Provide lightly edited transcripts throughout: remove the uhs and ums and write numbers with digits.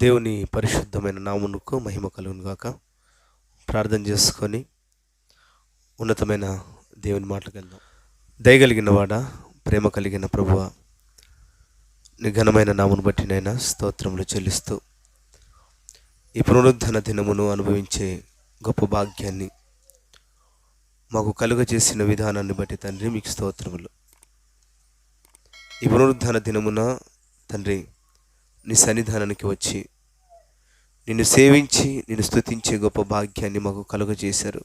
దేవుని పరిశుద్ధమైన నామమునకు మహిమ కలుగును గాక. ప్రార్థన చేసుకొని ఉన్నతమైన దేవుని మాటలకు వెళ్దాం. దయగలిగిన వాడా, ప్రేమ కలిగిన ప్రభువా, నీ ఘనమైన నామమును బట్టి నైనా స్తోత్రములు చెల్లిస్తూ ఈ పునరుద్ధరణ దినమును అనుభవించే గొప్ప భాగ్యాన్ని మాకు కలుగజేసిన విధానాన్ని బట్టి తండ్రి మీకు స్తోత్రములు. ఈ పునరుద్ధరణ దినమున తండ్రి నీ సన్నిధానానికి వచ్చి నిన్ను సేవించి నిన్ను స్తుతించే గొప్ప భాగ్యాన్ని మాకు కలుగజేశారు.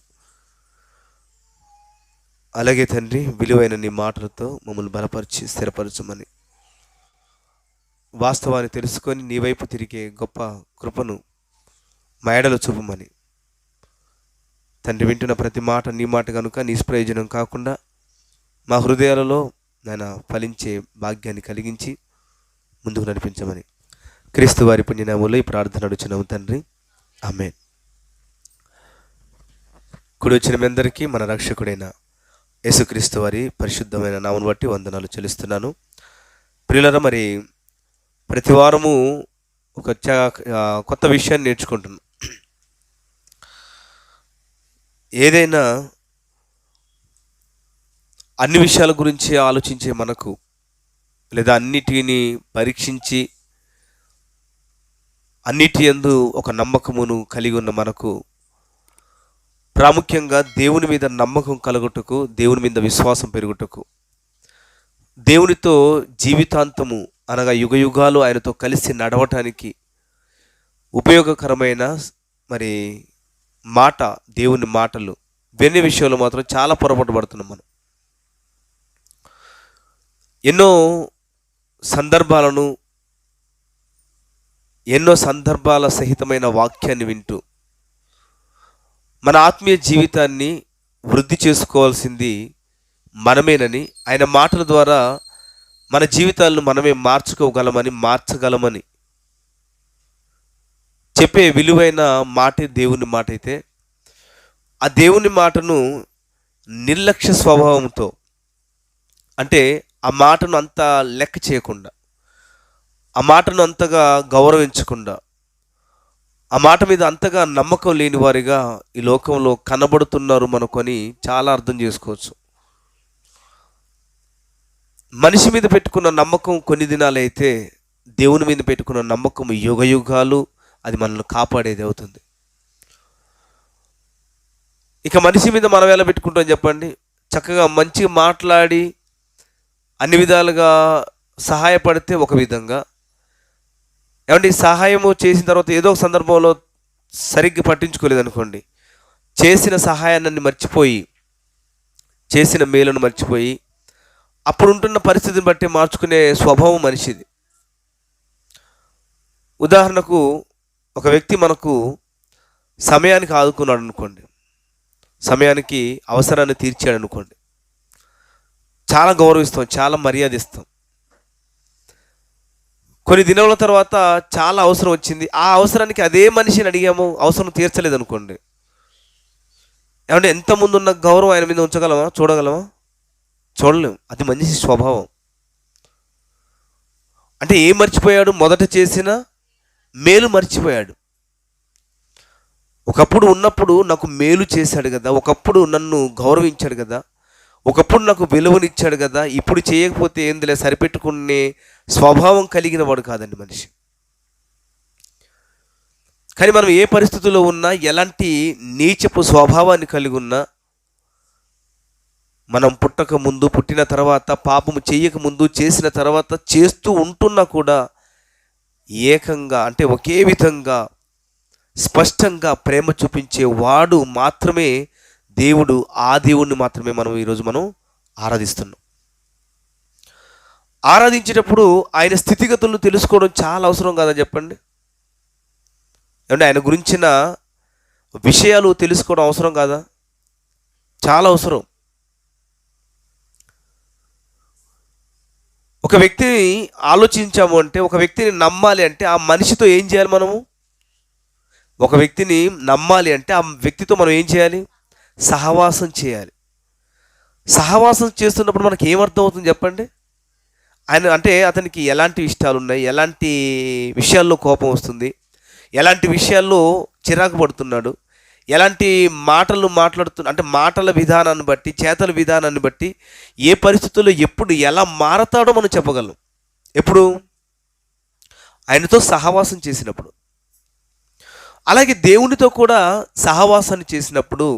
అలాగే తండ్రి, విలువైన నీ మాటలతో మమ్మల్ని బలపరిచి స్థిరపరచమని, వాస్తవాన్ని తెలుసుకొని నీ వైపు తిరిగే గొప్ప కృపను మా ఎడలో చూపమని తండ్రి, వింటున్న ప్రతి మాట నీ మాట కనుక నిష్ప్రయోజనం కాకుండా మా హృదయాలలో నాయన ఫలించే భాగ్యాన్ని కలిగించి ముందుకు నడిపించమని క్రీస్తు వారి పుణ్యనామంలో ఈ ప్రార్థన అడుగుచున్నాము తండ్రి, ఆమేన్. కుడి వచ్చిన మీ అందరికీ మన రక్షకుడైన యేసుక్రీస్తు వారి పరిశుద్ధమైన నామమును బట్టి వందనాలు చెల్లిస్తున్నాను. ప్రియులారా, మరి ప్రతి వారము ఒక కొత్త విషయాన్ని నేర్చుకుంటున్నాం. ఏదైనా అన్ని విషయాల గురించి ఆలోచించే మనకు, లేదా అన్నిటిని పరీక్షించి అన్నిటి యందు ఒక నమ్మకమును కలిగి ఉన్న మనకు, ప్రాముఖ్యంగా దేవుని మీద నమ్మకం కలుగుటకు, దేవుని మీద విశ్వాసం పెరుగుటకు, దేవునితో జీవితాంతము అనగా యుగయుగాలు ఆయనతో కలిసి నడవటానికి ఉపయోగకరమైన మరి మాట, దేవుని మాటలు వినే విషయంలో మాత్రం చాలా పొరపాటు పడుతున్నాం మనం. ఎన్నో సందర్భాల సహితమైన వాక్యాన్ని వింటూ మన ఆత్మీయ జీవితాన్ని వృద్ధి చేసుకోవాల్సింది మనమేనని, ఆయన మాటల ద్వారా మన జీవితాలను మనమే మార్చగలమని చెప్పే విలువైన మాటే దేవుని మాట అయితే, ఆ దేవుని మాటను నిర్లక్ష్య స్వభావంతో, అంటే ఆ మాటను అంత లెక్క చేయకుండా, ఆ మాటను అంతగా గౌరవించకుండా, ఆ మాట మీద అంతగా నమ్మకం లేని వారిగా ఈ లోకంలో కనబడుతున్నారు మనకొని చాలా అర్థం చేసుకోవచ్చు. మనిషి మీద పెట్టుకున్న నమ్మకం కొన్ని దినాలైతే, దేవుని మీద పెట్టుకున్న నమ్మకం యుగయుగాలు అది మనల్ని కాపాడేది అవుతుంది. ఇక మనిషి మీద మనం ఎలా పెట్టుకుంటాం చెప్పండి? చక్కగా మంచిగా మాట్లాడి అన్ని విధాలుగా సహాయపడితే ఒక విధంగా, ఏమంటే సహాయము చేసిన తర్వాత ఏదో ఒక సందర్భంలో సరిగ్గా పట్టించుకోలేదనుకోండి, చేసిన సహాయాన్ని మర్చిపోయి, చేసిన మేలును మర్చిపోయి అప్పుడుంటున్న పరిస్థితిని బట్టి మార్చుకునే స్వభావం మనిషిది. ఉదాహరణకు, ఒక వ్యక్తి మనకు సమయానికి ఆదుకున్నాడు అనుకోండి, సమయానికి అవసరాన్ని తీర్చాడు అనుకోండి, చాలా గౌరవిస్తాం, చాలా మర్యాద ఇస్తాం. కొన్ని దినాల తర్వాత చాలా అవసరం వచ్చింది, ఆ అవసరానికి అదే మనిషిని అడిగాము, అవసరం తీర్చలేదు అనుకోండి, ఏమంటే ఎంత ముందున్న గౌరవం ఆయన మీద ఉంచగలమా? చూడలేం. అది మనిషి స్వభావం. అంటే ఏం మర్చిపోయాడు? మొదట చేసిన మేలు మర్చిపోయాడు. ఒకప్పుడు ఉన్నప్పుడు నాకు మేలు చేశాడు కదా, ఒకప్పుడు నన్ను గౌరవించాడు కదా, ఒకప్పుడు నాకు విలువనిచ్చాడు కదా, ఇప్పుడు చేయకపోతే ఏందిలే సరిపెట్టుకునే స్వభావం కలిగిన వాడు కాదండి మనిషి. కానీ మనం ఏ పరిస్థితుల్లో ఉన్నా, ఎలాంటి నీచపు స్వభావాన్ని కలిగి ఉన్నా, మనం పుట్టక ముందు, పుట్టిన తర్వాత, పాపము చేయక ముందు, చేసిన తర్వాత, చేస్తూ ఉంటున్నా కూడా ఏకంగా, అంటే ఒకే విధంగా స్పష్టంగా ప్రేమ చూపించే వాడు మాత్రమే దేవుడు. ఆ దేవుణ్ణి మాత్రమే ఈరోజు మనం ఆరాధిస్తున్నాం. ఆరాధించేటప్పుడు ఆయన స్థితిగతులను తెలుసుకోవడం చాలా అవసరం కదా చెప్పండి? ఏమంటే ఆయన గురించిన విషయాలు తెలుసుకోవడం అవసరం కాదా? చాలా అవసరం. ఒక వ్యక్తిని ఆలోచించాము అంటే, ఒక వ్యక్తిని నమ్మాలి అంటే ఆ మనిషితో ఏం చేయాలి మనము? ఒక వ్యక్తిని నమ్మాలి అంటే ఆ వ్యక్తితో మనం ఏం చేయాలి? సహవాసం చేయాలి. సహవాసం చేస్తున్నప్పుడు మనకి ఏమర్థం అవుతుంది చెప్పండి? ఆయన అంటే అతనికి ఎలాంటి ఇష్టాలు ఉన్నాయి, ఎలాంటి విషయాల్లో కోపం వస్తుంది, ఎలాంటి విషయాల్లో చిరాకు పడుతున్నాడు, ఎలాంటి మాటలు అంటే మాటల విధానాన్ని బట్టి, చేతల విధానాన్ని బట్టి ఏ పరిస్థితుల్లో ఎప్పుడు ఎలా మారతాడో మనం చెప్పగలం. ఎప్పుడు? ఆయనతో సహవాసం చేసినప్పుడు. అలాగే దేవునితో కూడా సహవాసాన్ని చేసినప్పుడు,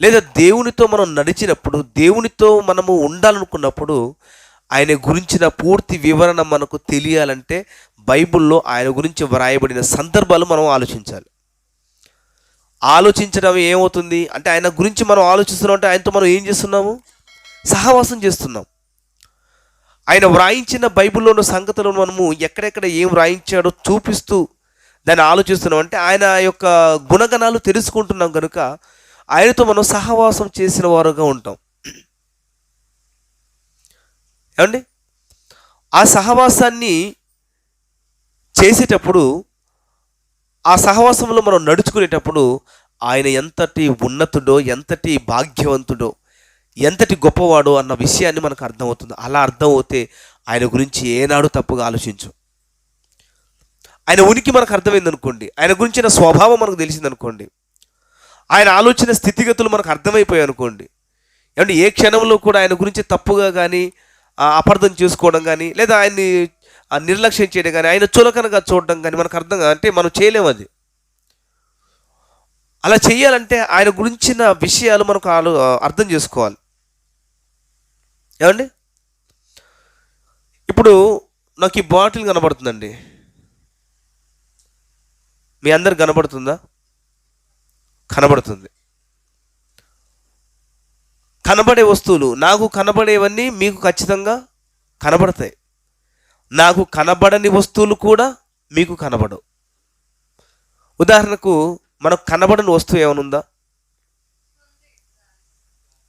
లేదా దేవునితో మనం నడిచినప్పుడు, దేవునితో మనము ఉండాలనుకున్నప్పుడు ఆయన గురించిన పూర్తి వివరణ మనకు తెలియాలంటే బైబిల్లో ఆయన గురించి వ్రాయబడిన సందర్భాలు మనం ఆలోచించాలి. ఆలోచించడం ఏమవుతుంది అంటే, ఆయన గురించి మనం ఆలోచిస్తున్నాం అంటే ఆయనతో మనం ఏం చేస్తున్నాము? సహవాసం చేస్తున్నాం. ఆయన వ్రాయించిన బైబిల్లో ఉన్న సంగతులను మనము ఎక్కడెక్కడ ఏం వ్రాయించాడో చూపిస్తూ దాన్ని ఆలోచిస్తున్నాం అంటే ఆయన యొక్క గుణగణాలు తెలుసుకుంటున్నాం కనుక ఆయనతో మనం సహవాసం చేసిన వారుగా ఉంటాం. ఏమండి? ఆ సహవాసాన్ని చేసేటప్పుడు, ఆ సహవాసంలో మనం నడుచుకునేటప్పుడు ఆయన ఎంతటి ఉన్నతుడో, ఎంతటి భాగ్యవంతుడో, ఎంతటి గొప్పవాడో అన్న విషయాన్ని మనకు అర్థమవుతుంది. అలా అర్థమవుతే ఆయన గురించి ఏనాడు తప్పుగా ఆలోచించు. ఆయన ఉనికి మనకు అర్థమైందనుకోండి, ఆయన గురించిన స్వభావం మనకు తెలిసిందనుకోండి, ఆయన ఆలోచన స్థితిగతులు మనకు అర్థమైపోయాయి అనుకోండి, ఏమంటే ఏ క్షణంలో కూడా ఆయన గురించి తప్పుగా కానీ అపార్థం చేసుకోవడం కానీ, లేదా ఆయన్ని నిర్లక్ష్యం చేయడం కానీ, ఆయన చులకనగా చూడడం కానీ మనకు అర్థం అంటే మనం చేయలేము. అది అలా చేయాలంటే ఆయన గురించిన విషయాలు మనకు అర్థం చేసుకోవాలి. ఏమండి? ఇప్పుడు నాకు ఈ బాటిల్ కనబడుతుందండి, మీ అందరికి కనబడుతుందా? కనబడుతుంది. కనబడే వస్తువులు, నాకు కనబడేవన్నీ మీకు ఖచ్చితంగా కనబడతాయి. నాకు కనబడని వస్తువులు కూడా మీకు కనబడవు. ఉదాహరణకు మనకు కనబడని వస్తువు ఏమైనా ఉందా?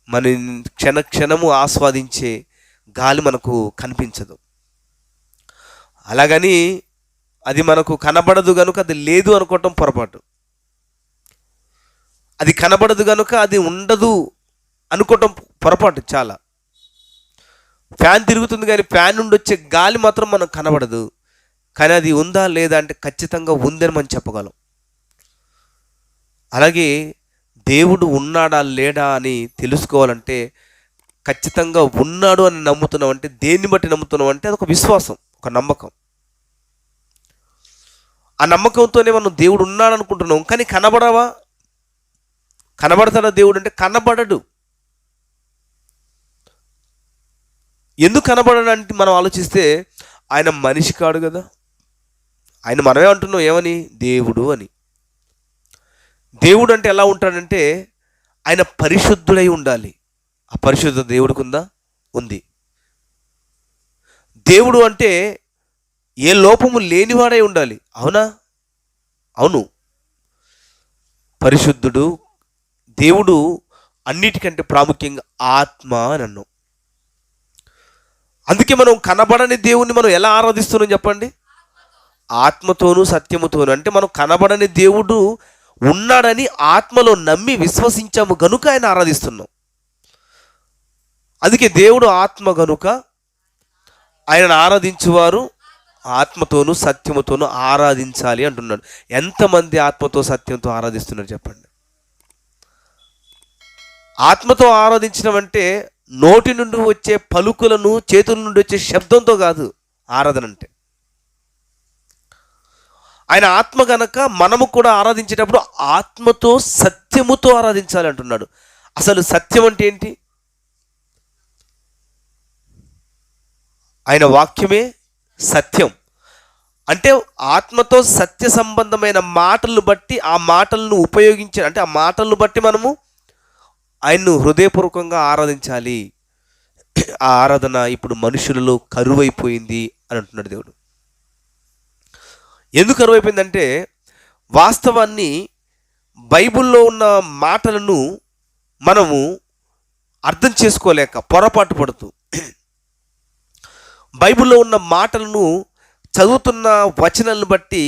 మన క్షణము ఆస్వాదించే గాలి మనకు కనిపించదు. అలాగని అది మనకు కనబడదు కనుక అది లేదు అనుకోవటం పొరపాటు. అది కనబడదు కనుక అది ఉండదు అనుకోవటం పొరపాటు చాలా. ఫ్యాన్ తిరుగుతుంది కానీ ఫ్యాన్ నుండి వచ్చే గాలి మాత్రం మనకు కనబడదు, కానీ అది ఉందా లేదా అంటే ఖచ్చితంగా ఉందని మనం చెప్పగలం. అలాగే దేవుడు ఉన్నాడా లేడా అని తెలుసుకోవాలంటే ఖచ్చితంగా ఉన్నాడు అని నమ్ముతున్నాం అంటే దేన్ని బట్టి నమ్ముతున్నాం అంటే అదొక విశ్వాసం, ఒక నమ్మకం. ఆ నమ్మకంతోనే మనం దేవుడు ఉన్నాడు అనుకుంటున్నాం. కానీ కనబడతాడా దేవుడు అంటే? కనబడడు. ఎందుకు కనబడడానికి మనం ఆలోచిస్తే ఆయన మనిషి కాడు కదా. ఆయన మనమే అంటున్నాం ఏమని? దేవుడు అని. దేవుడు అంటే ఎలా ఉంటాడంటే ఆయన పరిశుద్ధుడై ఉండాలి. ఆ పరిశుద్ధ దేవుడికి ఉందా? ఉంది. దేవుడు అంటే ఏ లోపము లేనివాడై ఉండాలి. అవునా? అవును. పరిశుద్ధుడు దేవుడు. అన్నిటికంటే ప్రాముఖ్యంగా ఆత్మ అని అన్నాం. అందుకే మనం కనబడని దేవుణ్ణి మనం ఎలా ఆరాధిస్తున్నాం చెప్పండి? ఆత్మతోనూ సత్యముతోనూ. అంటే మనం కనబడని దేవుడు ఉన్నాడని ఆత్మలో నమ్మి విశ్వసించాము గనుక ఆయన ఆరాధిస్తున్నాం. అందుకే దేవుడు ఆత్మ గనుక ఆయనను ఆరాధించువారు ఆత్మతోనూ సత్యముతోనూ ఆరాధించాలి అంటున్నాడు. ఎంతమంది ఆత్మతో సత్యంతో ఆరాధిస్తున్నారు చెప్పండి? ఆత్మతో ఆరాధించడం అంటే నోటి నుండి వచ్చే పలుకులను, చేతుల నుండి వచ్చే శబ్దంతో కాదు ఆరాధన అంటే. ఆయన ఆత్మ గనక మనము కూడా ఆరాధించేటప్పుడు ఆత్మతో సత్యముతో ఆరాధించాలి అంటున్నాడు. అసలు సత్యం అంటే ఏంటి? ఆయన వాక్యమే సత్యం. అంటే ఆత్మతో సత్య సంబంధమైన మాటలను బట్టి, ఆ మాటలను ఉపయోగించి, అంటే ఆ మాటలను బట్టి మనము ఆయన్ను హృదయపూర్వకంగా ఆరాధించాలి. ఆ ఆరాధన ఇప్పుడు మనుషులలో కరువైపోయింది అని అంటున్నాడు దేవుడు. ఎందుకు కరువైపోయిందంటే వాస్తవాన్ని, బైబిల్లో ఉన్న మాటలను మనము అర్థం చేసుకోలేక పొరపాటు పడుతూ, బైబిల్లో ఉన్న మాటలను చదువుతున్న వచనాలను బట్టి,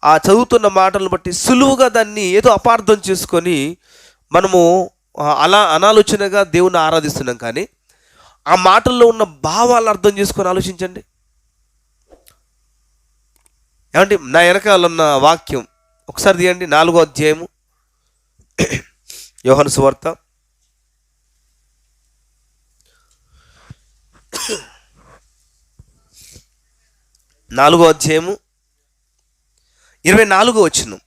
ఆ చదువుతున్న మాటలను బట్టి సులువుగా దాన్ని ఏదో అపార్థం చేసుకొని మనము అలా అనాలోచనగా దేవుని ఆరాధిస్తున్నాం. కానీ ఆ మాటల్లో ఉన్న భావాలు అర్థం చేసుకొని ఆలోచించండి. ఏమంటే నా వెనకాల ఉన్న వాక్యం ఒకసారి తీయండి 4వ అధ్యాయము యోహాను సువార్త 4వ అధ్యాయము 24వ వచనం.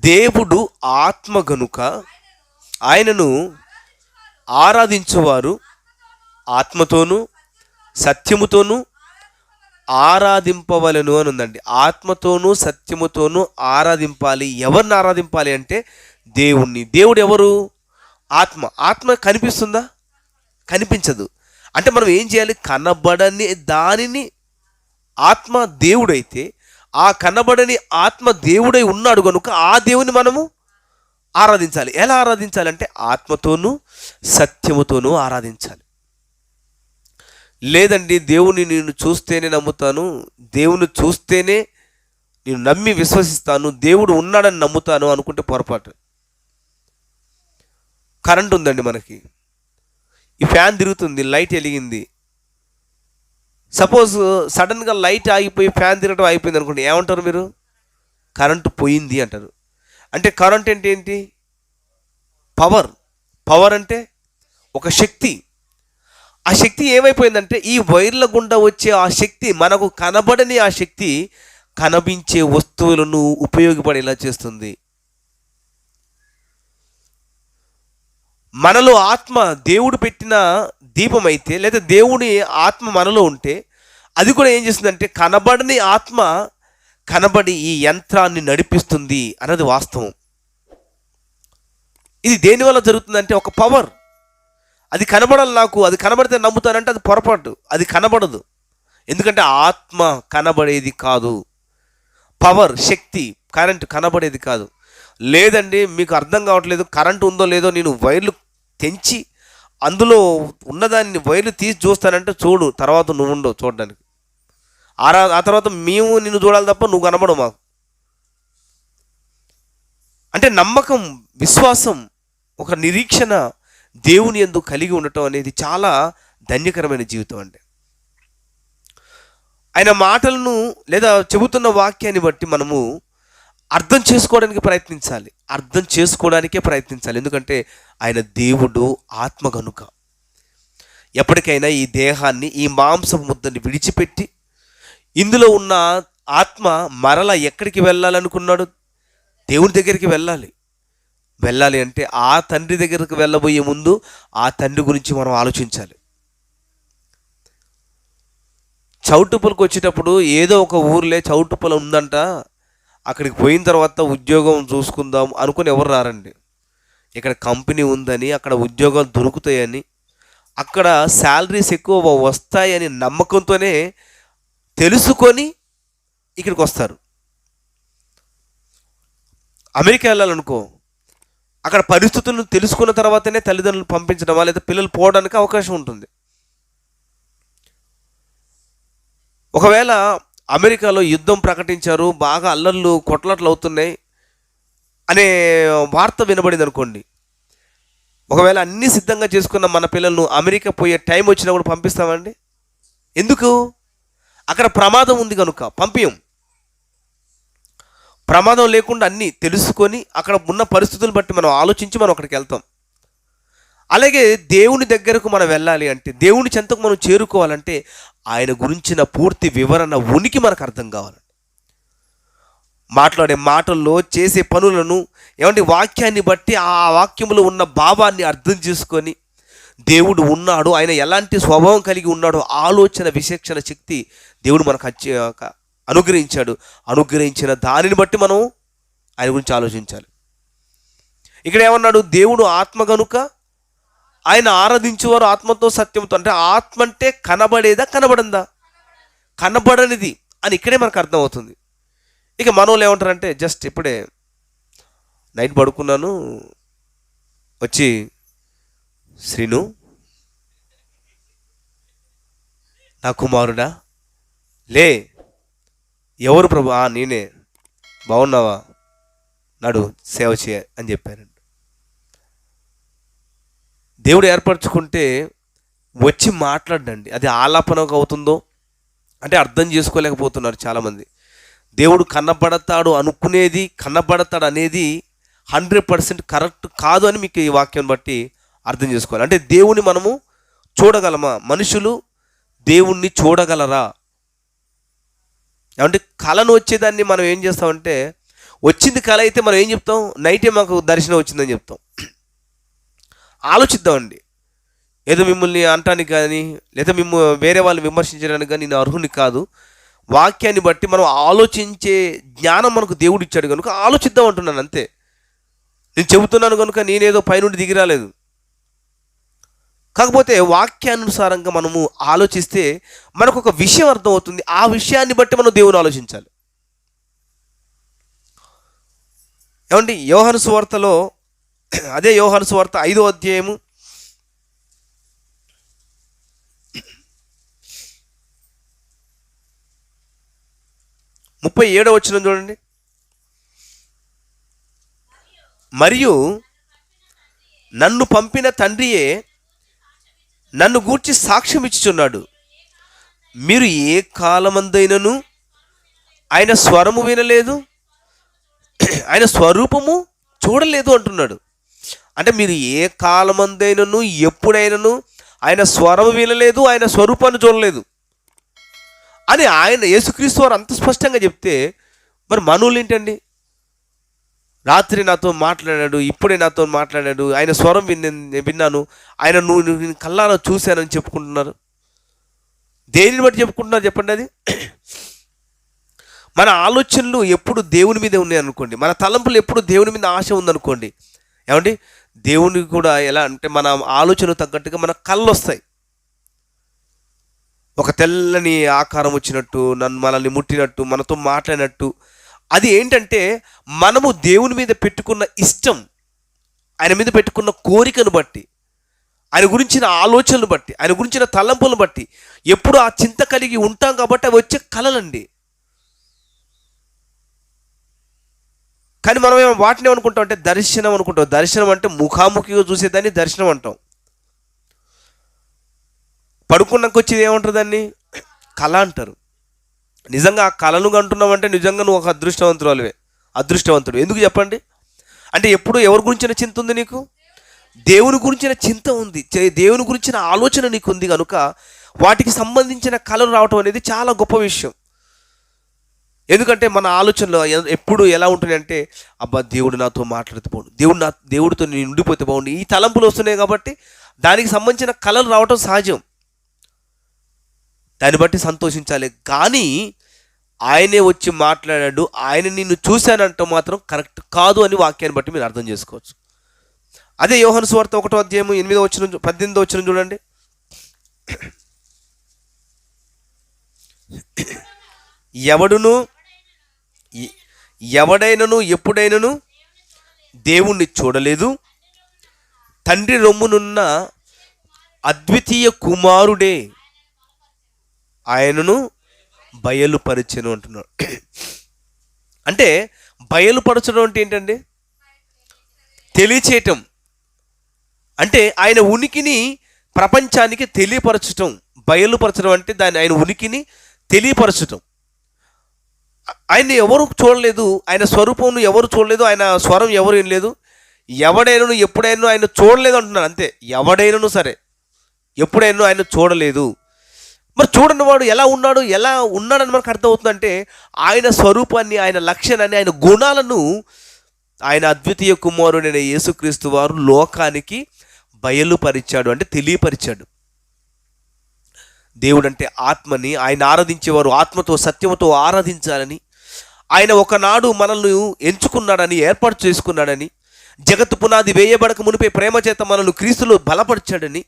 దేవుడు ఆత్మ గనుక ఆయనను ఆరాధించువారు ఆత్మతోనూ సత్యముతోనూ ఆరాధింపవలను అని ఉందండి. ఆత్మతోనూ సత్యముతోనూ ఆరాధింపాలి. ఎవరిని ఆరాధింపాలి అంటే దేవుణ్ణి. దేవుడు ఎవరు? ఆత్మ. ఆత్మ కనిపిస్తుందా? కనిపించదు. అంటే మనం ఏం చేయాలి? కనబడని దానిని ఆత్మ దేవుడైతే ఆ కనబడని ఆత్మ దేవుడై ఉన్నాడు కనుక ఆ దేవుని మనము ఆరాధించాలి. ఎలా ఆరాధించాలంటే ఆత్మతోనూ సత్యముతోనూ ఆరాధించాలి. లేదండి దేవుని నేను చూస్తేనే నమ్ముతాను, దేవుని చూస్తేనే నేను నమ్మి విశ్వసిస్తాను, దేవుడు ఉన్నాడని నమ్ముతాను అనుకుంటే పొరపాటు. కరెంట్ ఉందండి మనకి, ఈ ఫ్యాన్ తిరుగుతుంది, లైట్ వెలిగింది. సపోజ్ సడన్గా లైట్ ఆగిపోయి ఫ్యాన్ తిరగడం అయిపోయింది అనుకోండి, ఏమంటారు మీరు? కరెంటు పోయింది అంటారు. అంటే కరెంట్ అంటే ఏంటి? పవర్. పవర్ అంటే ఒక శక్తి. ఆ శక్తి ఏమైపోయిందంటే ఈ వైర్ల గుండా వచ్చే ఆ శక్తి, మనకు కనబడని ఆ శక్తి కనిపించే వస్తువులను ఉపయోగపడేలా చేస్తుంది. మనలో ఆత్మ దేవుడు పెట్టిన దీపం అయితే, లేదా దేవుని ఆత్మ మనలో ఉంటే అది కూడా ఏం చేస్తుందంటే కనబడని ఆత్మ కనబడి ఈ యంత్రాన్ని నడిపిస్తుంది అన్నది వాస్తవం. ఇది దేనివల్ల జరుగుతుందంటే ఒక పవర్. అది కనబడాలి నాకు, అది కనబడితే నమ్ముతానంటే అది పొరపాటు. అది కనబడదు, ఎందుకంటే ఆత్మ కనబడేది కాదు. పవర్, శక్తి, కరెంట్ కనబడేది కాదు. లేదండి మీకు అర్థం కావట్లేదు, కరెంటు ఉందో లేదో నేను వైర్లు తెంచి అందులో ఉన్నదాన్ని వైర్లు తీసి చూస్తానంటే చూడు, తర్వాత నువ్వు ఉండవు చూడడానికి. ఆ తర్వాత మేము నిన్ను చూడాలి తప్ప నువ్వు కనబడవు మాకు. అంటే నమ్మకం, విశ్వాసం, ఒక నిరీక్షణ దేవుని యందు కలిగి ఉండటం అనేది చాలా ధన్యకరమైన జీవితం అండి. ఆయన మాటలను లేదా చెబుతున్న వాక్యాన్ని బట్టి మనము అర్థం చేసుకోవడానికి ప్రయత్నించాలి. అర్థం చేసుకోవడానికే ప్రయత్నించాలి. ఎందుకంటే ఆయన దేవుడు ఆత్మ కనుక. ఎప్పటికైనా ఈ దేహాన్ని, ఈ మాంసపు ముద్దని విడిచిపెట్టి ఇందులో ఉన్న ఆత్మ మరల ఎక్కడికి వెళ్ళాలనుకున్నాడు? దేవుని దగ్గరికి వెళ్ళాలి. వెళ్ళాలి అంటే ఆ తండ్రి దగ్గరకు వెళ్ళబోయే ముందు ఆ తండ్రి గురించి మనం ఆలోచించాలి. చౌటుప్పలకు వచ్చేటప్పుడు ఏదో ఒక ఊర్లే చౌటుప్పల ఉందంట, అక్కడికి పోయిన తర్వాత ఉద్యోగం చూసుకుందాం అనుకుని ఎవరు రారండి. ఇక్కడ కంపెనీ ఉందని, అక్కడ ఉద్యోగాలు దొరుకుతాయని, అక్కడ శాలరీస్ ఎక్కువ వస్తాయని నమ్మకంతోనే తెలుసుకొని ఇక్కడికి వస్తారు. అమెరికా వెళ్ళాలనుకో, అక్కడ పరిస్థితులను తెలుసుకున్న తర్వాతనే తల్లిదండ్రులు పంపించడమా లేదా పిల్లలు పోవడానికి అవకాశం ఉంటుంది. ఒకవేళ అమెరికాలో యుద్ధం ప్రకటించారు, బాగా అల్లర్లు కొట్లాట్లు అవుతున్నాయి అనే వార్త వినబడింది అనుకోండి, ఒకవేళ అన్నీ సిద్ధంగా చేసుకున్న మన పిల్లలను అమెరికా పోయే టైం వచ్చినప్పుడు పంపిస్తామండి? ఎందుకు? అక్కడ ప్రమాదం ఉంది కనుక పంపించం. ప్రమాదం లేకుండా అన్నీ తెలుసుకొని అక్కడ ఉన్న పరిస్థితులను బట్టి మనం ఆలోచించి మనం అక్కడికి వెళ్తాం. అలాగే దేవుని దగ్గరకు మనం వెళ్ళాలి అంటే, దేవుని చెంతకు మనం చేరుకోవాలంటే ఆయన గురించిన పూర్తి వివరణ, ఉనికి మనకు అర్థం కావాలండి. మాట్లాడే మాటల్లో, చేసే పనులను, ఏమంటే వాక్యాన్ని బట్టి ఆ వాక్యములో ఉన్న భావాన్ని అర్థం చేసుకొని దేవుడు ఉన్నాడు, ఆయన ఎలాంటి స్వభావం కలిగి ఉన్నాడో ఆలోచన, విచక్షణ శక్తి దేవుడు మనకు అనుగ్రహించాడు. అనుగ్రహించిన దానిని బట్టి మనం ఆయన గురించి ఆలోచించాలి. ఇక్కడ ఏమన్నాడు? దేవుడు ఆత్మ కనుక ఆయన ఆరాధించేవారు ఆత్మతో సత్యంతో. అంటే ఆత్మ అంటే కనబడేదా కనబడందా? కనబడనిది అని ఇక్కడే మనకు అర్థమవుతుంది. ఇక మనోళ్ళు ఏమంటారంటే, జస్ట్ ఇప్పుడే నైట్ పడుకున్నాను, వచ్చి శ్రీను నా కుమారుడా లే, ఎవరు ప్రభు? నేనే. బాగున్నావా? నాడు సేవ చేయ అని చెప్పారండి. దేవుడు ఏర్పరచుకుంటే వచ్చి మాట్లాడండి. అది ఆలాపనకు అవుతుందో అంటే అర్థం చేసుకోలేకపోతున్నారు చాలామంది. దేవుడు కనబడతాడు అనుకునేది, కనబడతాడు అనేది 100% కరెక్ట్ కాదు అని మీకు ఈ వాక్యం బట్టి అర్థం చేసుకోవాలి. అంటే దేవుని మనము చూడగలమా? మనుషులు దేవుణ్ణి చూడగలరా? అంటే కళను వచ్చేదాన్ని మనం ఏం చేస్తామంటే, వచ్చింది కళ అయితే మనం ఏం చెప్తాం? నైటే మాకు దర్శనం వచ్చిందని చెప్తాం. ఆలోచిద్దామండి. ఏదో మిమ్మల్ని అంటానికి కానీ, లేదా వేరే వాళ్ళు విమర్శించడానికి కానీ నేను అర్హుని కాదు. వాక్యాన్ని బట్టి మనం ఆలోచించే జ్ఞానం మనకు దేవుడు ఇచ్చాడు కనుక ఆలోచిద్దాం అంటున్నాను అంతే. నేను చెబుతున్నాను కనుక నేనేదో పైనుండి దిగి రాలేదు. కాకపోతే వాక్యానుసారంగా మనము ఆలోచిస్తే మనకు ఒక విషయం అర్థమవుతుంది. ఆ విషయాన్ని బట్టి మనం దేవుని ఆలోచించాలి. ఏమండి, యోహాను సువార్తలో, అదే యోహాను సువార్త 5వ అధ్యాయము 37వ వచనం చూడండి. మరియు నన్ను పంపిన తండ్రియే నన్ను గూర్చి సాక్ష్యం ఇచ్చుచున్నాడు. మీరు ఏ కాలమందైనను ఆయన స్వరము వినలేదు, ఆయన స్వరూపము చూడలేదు అంటున్నాడు. అంటే మీరు ఏ కాలమందైనను ఎప్పుడైనాను ఆయన స్వరము వినలేదు, ఆయన స్వరూపాన్ని చూడలేదు అని ఆయన యేసుక్రీస్తు వారు అంత స్పష్టంగా చెప్తే, మరి మనోళ్ళు ఏంటండి? రాత్రి నాతో మాట్లాడాడు, ఇప్పుడే నాతో మాట్లాడాడు, ఆయన స్వరం విన్నాను, ఆయన నువ్వు కళ్ళారా చూశానని చెప్పుకుంటున్నారు. దేనిని బట్టి చెప్పుకుంటున్నారు చెప్పండి? అది మన ఆలోచనలు ఎప్పుడు దేవుని మీదే ఉన్నాయి అనుకోండి, మన తలంపులు ఎప్పుడు దేవుని మీద ఆశ ఉందనుకోండి, ఏమండి దేవునికి కూడా ఎలా అంటే మన ఆలోచన తగ్గట్టుగా మన కళ్ళు వస్తాయి. ఒక తెల్లని ఆకారం వచ్చినట్టు, మనల్ని ముట్టినట్టు, మనతో మాట్లాడినట్టు. అది ఏంటంటే మనము దేవుని మీద పెట్టుకున్న ఇష్టం, ఆయన మీద పెట్టుకున్న కోరికను బట్టి, ఆయన గురించిన ఆలోచనలు బట్టి, ఆయన గురించిన తలంపులను బట్టి ఎప్పుడు ఆ చింత కలిగి ఉంటాం కాబట్టి అవి వచ్చే కలలండి. కానీ మనం వాటిని ఏమనుకుంటాం అంటే దర్శనం అనుకుంటాం. దర్శనం అంటే ముఖాముఖిగా చూసేదాన్ని దర్శనం అంటాం. పడుకున్నాక వచ్చేది ఏమంటారు? దాన్ని కళ అంటారు. నిజంగా ఆ కళను అంటున్నామంటే నిజంగా నువ్వు ఒక అదృష్టవంతుడు. ఎందుకు చెప్పండి? అంటే ఎప్పుడు ఎవరి గురించిన చింత ఉంది నీకు? దేవుని గురించిన చింత ఉంది, దేవుని గురించిన ఆలోచన నీకు ఉంది కనుక వాటికి సంబంధించిన కళలు రావటం అనేది చాలా గొప్ప విషయం. ఎందుకంటే మన ఆలోచనలో ఎప్పుడు ఎలా ఉంటుంది అంటే, అబ్బా దేవుడు నాతో మాట్లాడితే బాగుండు, దేవుడితో నేను ఉండిపోతే బాగుండు, ఈ తలంపులు వస్తున్నాయి కాబట్టి దానికి సంబంధించిన కళలు రావటం సహజం. దాన్ని బట్టి సంతోషించాలి. కానీ ఆయనే వచ్చి మాట్లాడాడు, ఆయన నిన్ను చూశానంటే మాత్రం కరెక్ట్ కాదు అని వాక్యాన్ని బట్టి మీరు అర్థం చేసుకోవచ్చు. అదే యోహాను సువార్త 1వ అధ్యాయము 8వ వచనం 18వ వచనం చూడండి. ఎవడైనను ఎప్పుడైనను దేవుణ్ణి చూడలేదు, తండ్రి రొమ్మునున్న అద్వితీయ కుమారుడే ఆయనను బయలుపరచెను అంటున్నాడు. అంటే బయలుపరచడం అంటే ఏంటండి? తెలియచేయటం. అంటే ఆయన ఉనికిని ప్రపంచానికి తెలియపరచటం. బయలుపరచడం అంటే ఆయన ఉనికిని తెలియపరచటం. ఆయన్ని ఎవరు చూడలేదు, ఆయన స్వరూపం ఎవరు చూడలేదు, ఆయన స్వరం ఎవరు వినలేదు. ఎవడైనాను ఎప్పుడైనా ఆయన చూడలేదు అంటున్నాడు. అంతే, ఎవడైనాను సరే ఎప్పుడైనా ఆయన చూడలేదు. మరి చూడని వాడు ఎలా ఉన్నాడని మనకు అర్థమవుతుందంటే ఆయన స్వరూపాన్ని, ఆయన లక్షణాన్ని, ఆయన గుణాలను ఆయన అద్వితీయ కుమారుడైన యేసుక్రీస్తు వారు లోకానికి బయలుపరిచాడు, అంటే తెలియపరిచాడు. దేవుడు అంటే ఆత్మని, ఆయన ఆరాధించేవారు ఆత్మతో సత్యముతో ఆరాధించాలని, ఆయన ఒకనాడు మనల్ని ఎంచుకున్నాడని, ఏర్పాటు చేసుకున్నాడని, జగత్తు పునాది వేయబడక మునిపే ప్రేమ చేత మనల్ని క్రీస్తులో బలపరిచాడని,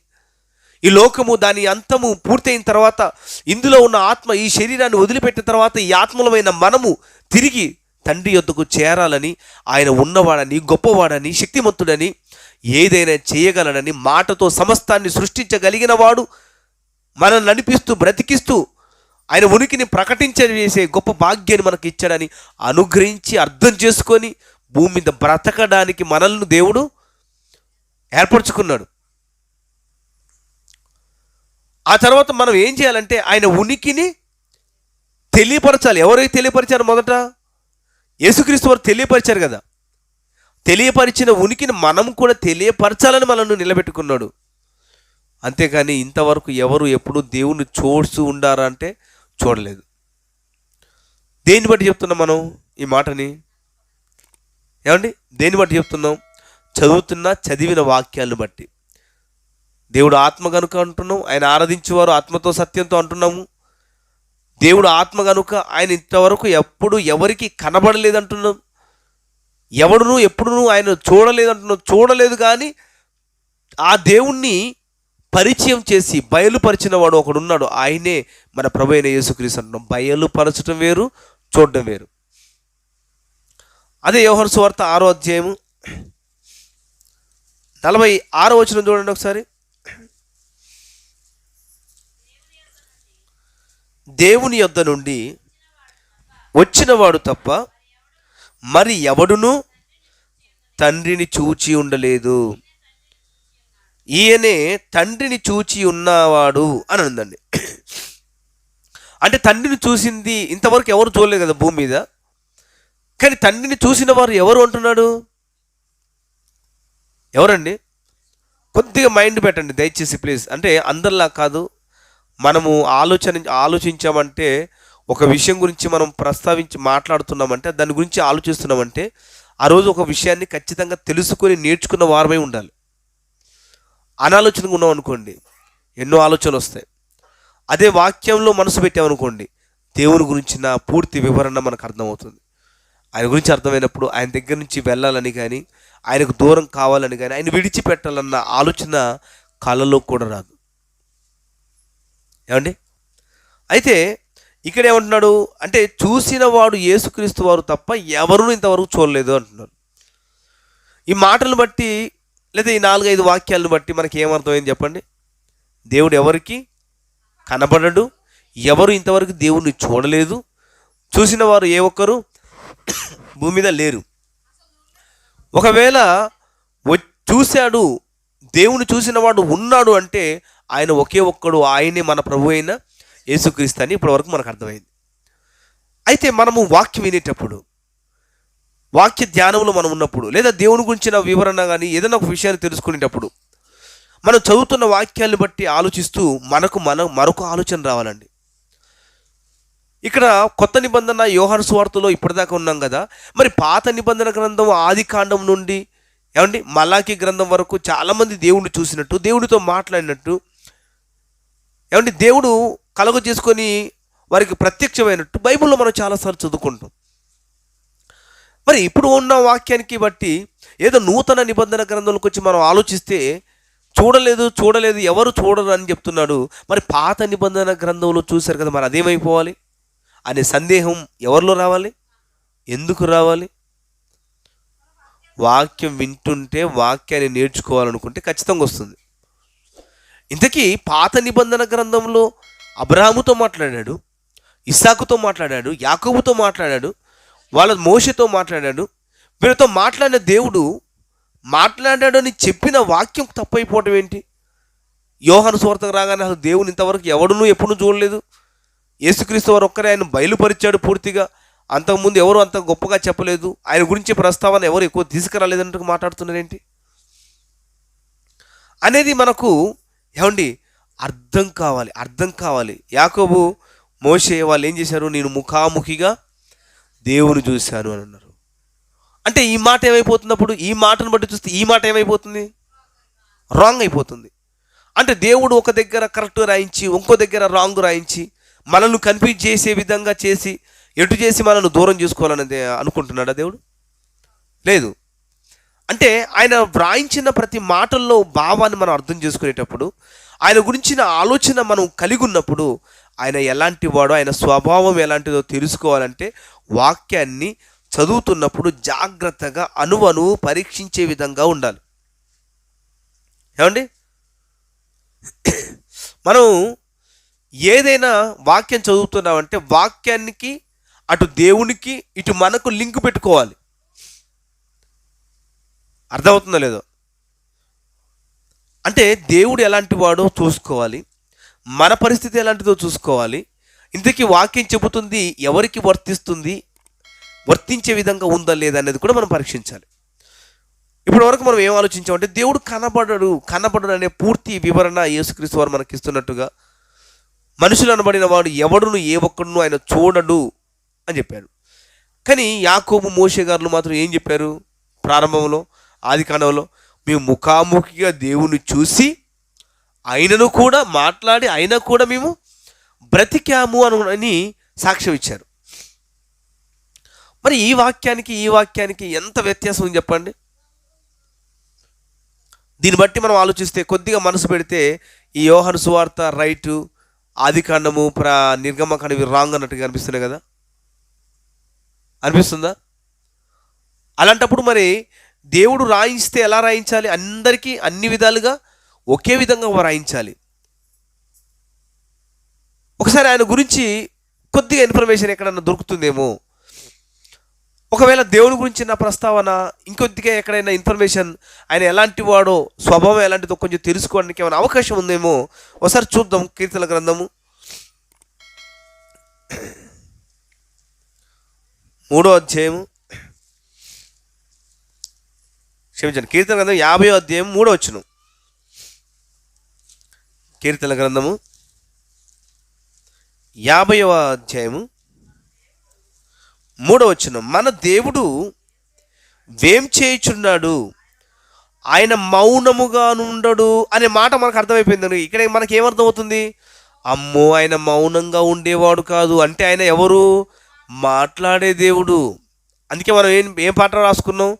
ఈ లోకము దాని అంతము పూర్తయిన తర్వాత ఇందులో ఉన్న ఆత్మ ఈ శరీరాన్ని వదిలిపెట్టిన తర్వాత ఈ ఆత్మలమైన మనము తిరిగి తండ్రి యొద్దకు చేరాలని, ఆయన ఉన్నవాడని, గొప్పవాడని, శక్తిమంతుడని, ఏదైనా చేయగలడని, మాటతో సమస్తాన్ని సృష్టించగలిగిన వాడు, మనల్ని నడిపిస్తూ బ్రతికిస్తూ ఆయన ఉనికిని ప్రకటించేసే గొప్ప భాగ్యాన్ని మనకు ఇచ్చాడని అనుగ్రహించి అర్థం చేసుకొని భూమి మీద బ్రతకడానికి మనల్ని దేవుడు ఏర్పరచుకున్నాడు. ఆ తర్వాత మనం ఏం చేయాలంటే ఆయన ఉనికిని తెలియపరచాలి. ఎవరికి తెలియపరిచారు? మొదట యేసుక్రీస్తు వారు తెలియపరిచారు కదా. తెలియపరిచిన ఉనికిని మనం కూడా తెలియపరచాలని మనల్ని నిలబెట్టుకున్నాడు. అంతేకాని ఇంతవరకు ఎవరు ఎప్పుడు దేవుణ్ణి చూస్తూ ఉండారా అంటే చూడలేదు. దేన్ని బట్టి చెప్తున్నాం మనం ఈ మాటని? ఏమండి, దేన్ని బట్టి చెప్తున్నాం? చదివిన వాక్యాలను బట్టి. దేవుడు ఆత్మ కనుక అంటున్నాం, ఆయన ఆరాధించేవారు ఆత్మతో సత్యంతో అంటున్నాము. దేవుడు ఆత్మ కనుక ఆయన ఇంతవరకు ఎప్పుడు ఎవరికి కనబడలేదు అంటున్నాం. ఎవడును ఎప్పుడునూ ఆయన చూడలేదు అంటున్నాం. చూడలేదు కానీ ఆ దేవుణ్ణి పరిచయం చేసి బయలుపరిచిన వాడు ఒకడున్నాడు. ఆయనే మన ప్రభు అయిన యేసుక్రీస్తు అంటున్నాం. బయలుపరచడం వేరు, చూడడం వేరు. అదే యోహాను సువార్త 6వ అధ్యాయము 46వ వచనం చూడండి ఒకసారి. దేవుని యొద్ద నుండి వచ్చినవాడు తప్ప మరి ఎవడును తండ్రిని చూచి ఉండలేదు. ఈయనే తండ్రిని చూచి ఉన్నవాడు అని ఉందండి. అంటే తండ్రిని చూసింది ఇంతవరకు ఎవరు చూడలేదు కదా భూమి మీద. కానీ తండ్రిని చూసిన వారు ఎవరు అంటున్నాడు? ఎవరండి? కొద్దిగా మైండ్ పెట్టండి దయచేసి ప్లీజ్. అంటే అందరిలా కాదు. మనము ఆలోచించామంటే, ఒక విషయం గురించి మనం మాట్లాడుతున్నామంటే, దాని గురించి ఆలోచిస్తున్నామంటే ఆ రోజు ఒక విషయాన్ని ఖచ్చితంగా తెలుసుకొని నేర్చుకున్న వారమై ఉండాలి. అనాలోచనగా ఉన్నాం అనుకోండి, ఎన్నో ఆలోచనలు వస్తాయి. అదే వాక్యంలో మనసు పెట్టామనుకోండి, దేవుని గురించిన పూర్తి వివరణ మనకు అర్థమవుతుంది. ఆయన గురించి అర్థమైనప్పుడు ఆయన దగ్గర నుంచి వెళ్ళాలని కానీ, ఆయనకు దూరం కావాలని కానీ, ఆయన విడిచిపెట్టాలన్న ఆలోచన కళలో కూడా రాదు. ఏమండి? అయితే ఇక్కడ ఏమంటున్నాడు అంటే, చూసిన వాడు యేసుక్రీస్తు వారు తప్ప ఎవరు ఇంతవరకు చూడలేదు అంటున్నాడు. ఈ మాటలను బట్టి లేదా ఈ 4-5 వాక్యాలను బట్టి మనకి ఏమర్థమైంది చెప్పండి? దేవుడు ఎవరికి కనబడడు, ఎవరు ఇంతవరకు దేవుణ్ణి చూడలేదు, చూసిన వారు ఏ ఒక్కరు భూమి మీద లేరు. ఒకవేళ చూశాడు, దేవుని చూసిన వాడు ఉన్నాడు అంటే ఆయన ఒకే ఒక్కడు, ఆయనే మన ప్రభు అయిన యేసుక్రీస్తు అని ఇప్పటివరకు మనకు అర్థమైంది. అయితే మనము వాక్యం వినేటప్పుడు, వాక్య ధ్యానంలో మనం ఉన్నప్పుడు, లేదా దేవుని గురించిన వివరణ కానీ ఏదైనా ఒక విషయాన్ని తెలుసుకునేటప్పుడు మనం చదువుతున్న వాక్యాలను బట్టి ఆలోచిస్తూ మరొక ఆలోచన రావాలండి. ఇక్కడ కొత్త నిబంధన యోహాను సువార్తలో ఇప్పటిదాకా ఉన్నాం కదా. మరి పాత నిబంధన గ్రంథం ఆది కాండం నుండి ఏమండి మలాకి గ్రంథం వరకు చాలామంది దేవుడిని చూసినట్టు, దేవుడితో మాట్లాడినట్టు, ఏమండి దేవుడు కలుగ చేసుకొని వారికి ప్రత్యక్షమైనట్టు బైబిల్లో మనం చాలాసార్లు చదువుకుంటాం. మరి ఇప్పుడు ఉన్న వాక్యానికి బట్టి ఏదో నూతన నిబంధన గ్రంథంలోకి వచ్చి మనం ఆలోచిస్తే చూడలేదు ఎవరు చూడరు అని చెప్తున్నాడు. మరి పాత నిబంధన గ్రంథంలో చూశారు కదా, మరి అదేమైపోవాలి అనే సందేహం ఎవరిలో రావాలి? ఎందుకు రావాలి? వాక్యం వింటుంటే, వాక్యాన్ని నేర్చుకోవాలనుకుంటే ఖచ్చితంగా వస్తుంది. ఇంతకీ పాత నిబంధన గ్రంథంలో అబ్రహాముతో మాట్లాడాడు, ఇస్సాకుతో మాట్లాడాడు, యాకోబుతో మాట్లాడాడు, వాళ్ళ మోషేతో మాట్లాడాడు. వీరితో మాట్లాడిన దేవుడు మాట్లాడాడని చెప్పిన వాక్యం తప్పైపోవటం ఏంటి? యోహాను సువార్తకు రాగానే అసలు దేవుని ఇంతవరకు ఎవడునూ ఎప్పుడు చూడలేదు, యేసుక్రీస్తు వారు ఒక్కరే ఆయన బయలుపరిచాడు పూర్తిగా, అంతకుముందు ఎవరు అంత గొప్పగా చెప్పలేదు, ఆయన గురించి ప్రస్తావన ఎవరు ఎక్కువ తీసుకురాలేదంటూ మాట్లాడుతున్నారేంటి అనేది మనకు ఏమండి అర్థం కావాలి. యాకోబు మోషే వాళ్ళు ఏం చేశారు? నేను ముఖాముఖిగా దేవుని చూశాను అని అన్నారు. అంటే ఈ మాట ఏమైపోతుంది? అప్పుడు ఈ మాటను బట్టి చూస్తే ఈ మాట ఏమైపోతుంది? రాంగ్ అయిపోతుంది. అంటే దేవుడు ఒక దగ్గర కరెక్ట్ రాయించి, ఇంకో దగ్గర రాంగ్ రాయించి, మనల్ని కన్ఫ్యూజ్ చేసే విధంగా చేసి, ఎటు చేసి మనల్ని దూరం చేసుకోవాలని అనుకుంటున్నాడా దేవుడు? లేదు. అంటే ఆయన వ్రాయించిన ప్రతి మాటల్లో భావాన్ని మనం అర్థం చేసుకునేటప్పుడు, ఆయన గురించిన ఆలోచన మనం కలిగి ఉన్నప్పుడు, ఆయన ఎలాంటి వాడో, ఆయన స్వభావం ఎలాంటిదో తెలుసుకోవాలంటే వాక్యాన్ని చదువుతున్నప్పుడు జాగ్రత్తగా అణువణువు పరీక్షించే విధంగా ఉండాలి. ఏమండి? మనం ఏదైనా వాక్యం చదువుతున్నామంటే వాక్యానికి అటు దేవునికి ఇటు మనకు లింక్ పెట్టుకోవాలి. అర్థమవుతుందో లేదో? అంటే దేవుడు ఎలాంటి వాడో చూసుకోవాలి, మన పరిస్థితి ఎలాంటిదో చూసుకోవాలి, ఇంతకీ వాక్యం చెబుతుంది ఎవరికి వర్తిస్తుంది, వర్తించే విధంగా ఉందా లేదా అనేది కూడా మనం పరీక్షించాలి. ఇప్పటి వరకు మనం ఏం ఆలోచించామంటే దేవుడు కనబడడు అనే పూర్తి వివరణ యేసుక్రీస్తు వారు మనకి ఇస్తున్నట్టుగా, మనుషులు అనబడిన వాడు ఎవడును ఏ ఒక్కడును ఆయన చూడడు అని చెప్పారు. కానీ యాకోబు, మోషే గారు మాత్రం ఏం చెప్పారు? ప్రారంభంలో, ఆది కాండంలో, మేము ముఖాముఖిగా దేవుని చూసి ఆయనను కూడా మాట్లాడి అయినా కూడా మేము బ్రతికాము అని సాక్ష్యం ఇచ్చారు. మరి ఈ వాక్యానికి ఎంత వ్యత్యాసం ఉంది చెప్పండి. దీన్ని బట్టి మనం ఆలోచిస్తే, కొద్దిగా మనసు పెడితే ఈ యోహాను సువార్త రైటు, ఆది కాండము నిర్గమకాండం ఇవి రాంగ్ అన్నట్టుగా అనిపిస్తున్నాయి కదా, అనిపిస్తుందా? అలాంటప్పుడు మరి దేవుడు రాయిస్తే ఎలా రాయించాలి? అందరికీ అన్ని విధాలుగా ఒకే విధంగా రాయించాలి. ఒకసారి ఆయన గురించి కొద్దిగా ఇన్ఫర్మేషన్ ఎక్కడన్నా దొరుకుతుందేమో, ఒకవేళ దేవుని గురించిన ప్రస్తావన, ఇంకొద్దిగా ఎక్కడైనా ఇన్ఫర్మేషన్, ఆయన ఎలాంటి వాడో, స్వభావం ఎలాంటిదో కొంచెం తెలుసుకోవడానికి ఏమైనా అవకాశం ఉందేమో ఒకసారి చూద్దాం. కీర్తనల గ్రంథము 3వ అధ్యాయము, క్షమించండి, కీర్తన గ్రంథం 50వ అధ్యాయం 3వ వచనం. కీర్తన గ్రంథము 50వ అధ్యాయము 3వ వచనం. మన దేవుడు వేం చేయుచున్నాడు, ఆయన మౌనముగా నుండడు అనే మాట మనకు అర్థమైపోయిందండి. ఇక్కడ మనకి ఏమర్థమవుతుంది? అమ్మో, ఆయన మౌనంగా ఉండేవాడు కాదు అంటే ఆయన ఎవరు? మాట్లాడే దేవుడు. అందుకే మనం ఏం పాట రాసుకున్నాం?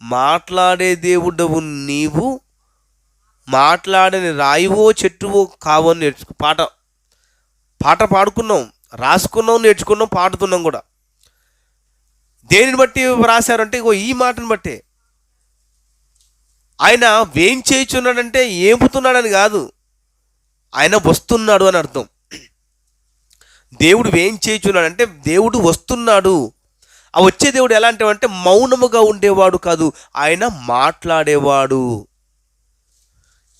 మాట్లాడే దేవుడవు నీవు, మాట్లాడని రాయివో చెట్టువో కావో అని పాట పాడుకున్నాం, రాసుకున్నాం, నేర్చుకున్నాం, పాడుతున్నాం కూడా. దేనిని బట్టి రాశారంటే ఈ మాటను బట్టే. ఆయన వేం చేయుచున్నాడంటే ఏంపుతున్నాడని కాదు, ఆయన వస్తున్నాడు అని అర్థం. దేవుడు వేం చేయుచున్నాడంటే దేవుడు వస్తున్నాడు. ఆ వచ్చే దేవుడు ఎలాంటివంటే మౌనముగా ఉండేవాడు కాదు, ఆయన మాట్లాడేవాడు.